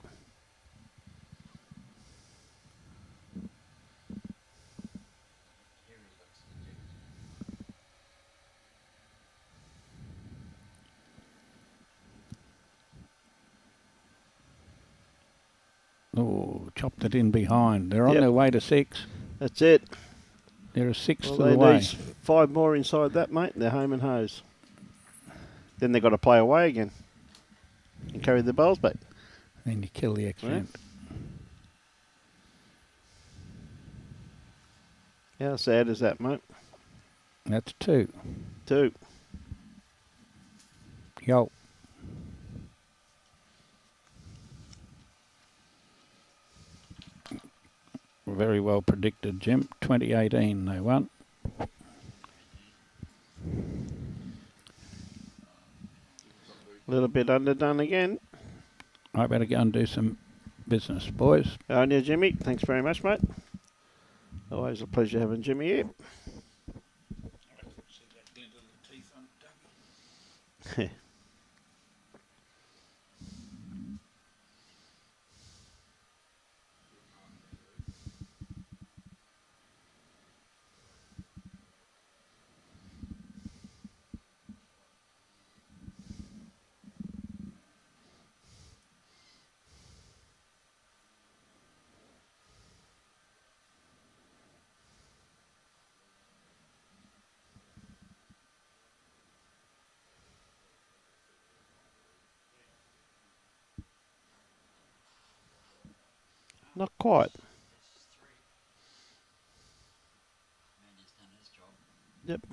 Oh, chopped it in behind. They're on Yep. their way to 6. That's it. They're a 6 Well, to they the way. need 5 more inside that, mate. They're home and hose. Then they've got to play away again and carry the bowls back. Then you kill the extra Yeah. end. How sad is that, mate? That's 2. 2. Yo. Very well predicted, Jim. 2018 they won. A little bit underdone again. I better go and do some business, boys. On you, Jimmy. Thanks very much, mate. Always a pleasure having Jimmy here. Not quite. Mandy's done his job. Yep.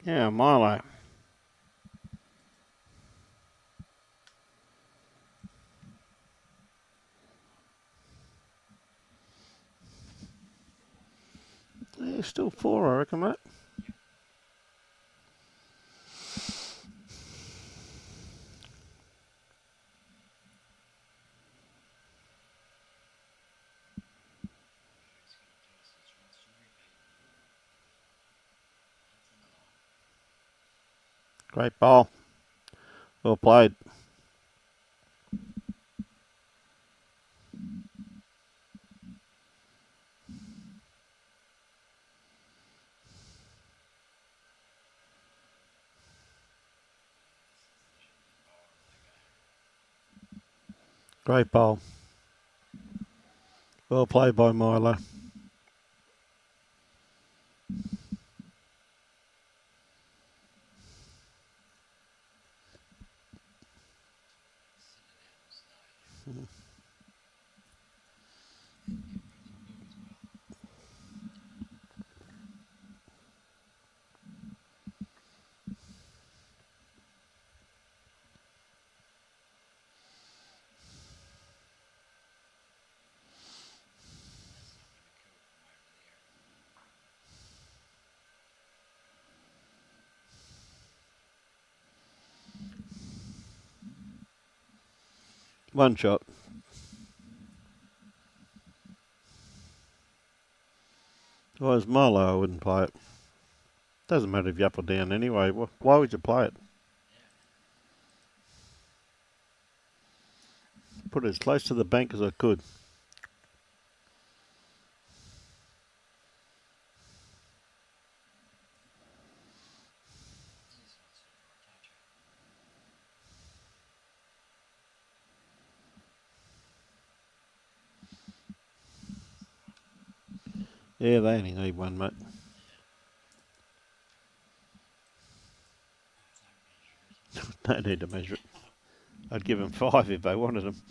Yeah, Milo. Yeah, still 4, I reckon, mate. Great ball. Well played. Great ball. Well played by Milo. One shot. If I was Milo, I wouldn't play it. Doesn't matter if you're up or down anyway. Why would you play it? Put it as close to the bank as I could. Yeah, they only need one, mate. No need to measure it. I'd give them 5 if they wanted them.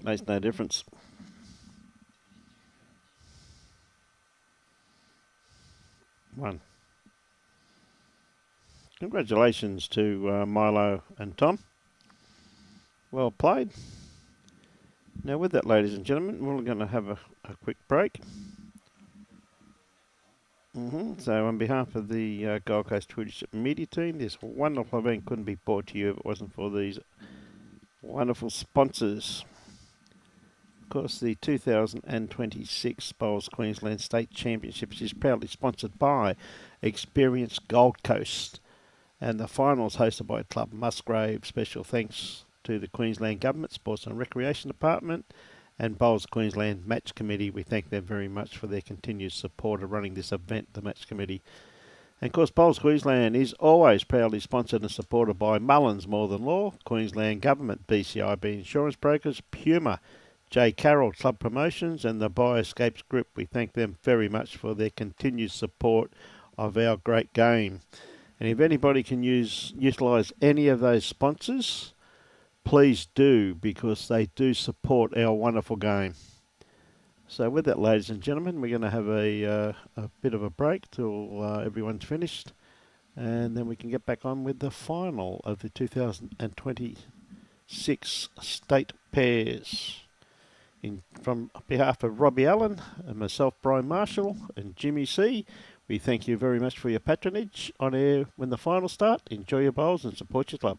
Makes no difference. One. Congratulations to Milo and Tom. Well played. Now with that, ladies and gentlemen, we're going to have a quick break. So on behalf of the Gold Coast Twitch media team, this wonderful event couldn't be brought to you if it wasn't for these wonderful sponsors. Of course, the 2026 Bowls Queensland State Championships is proudly sponsored by Experience Gold Coast, and the finals hosted by Club Musgrave. Special thanks to the Queensland Government Sports and Recreation Department and Bowls Queensland Match Committee. We thank them very much for their continued support of running this event, the Match Committee. And of course, Bowls Queensland is always proudly sponsored and supported by Mullins More Than Law, Queensland Government, BCIB Insurance Brokers, Puma, J. Carroll Club Promotions and the Bioscapes Group. We thank them very much for their continued support of our great game. And if anybody can utilise any of those sponsors, please do, because they do support our wonderful game. So with that, ladies and gentlemen, we're going to have a bit of a break till everyone's finished, and then we can get back on with the final of the 2026 state pairs. From behalf of Robbie Allen and myself, Brian Marshall, and Jimmy C, we thank you very much for your patronage on air when the finals start. Enjoy your bowls and support your club.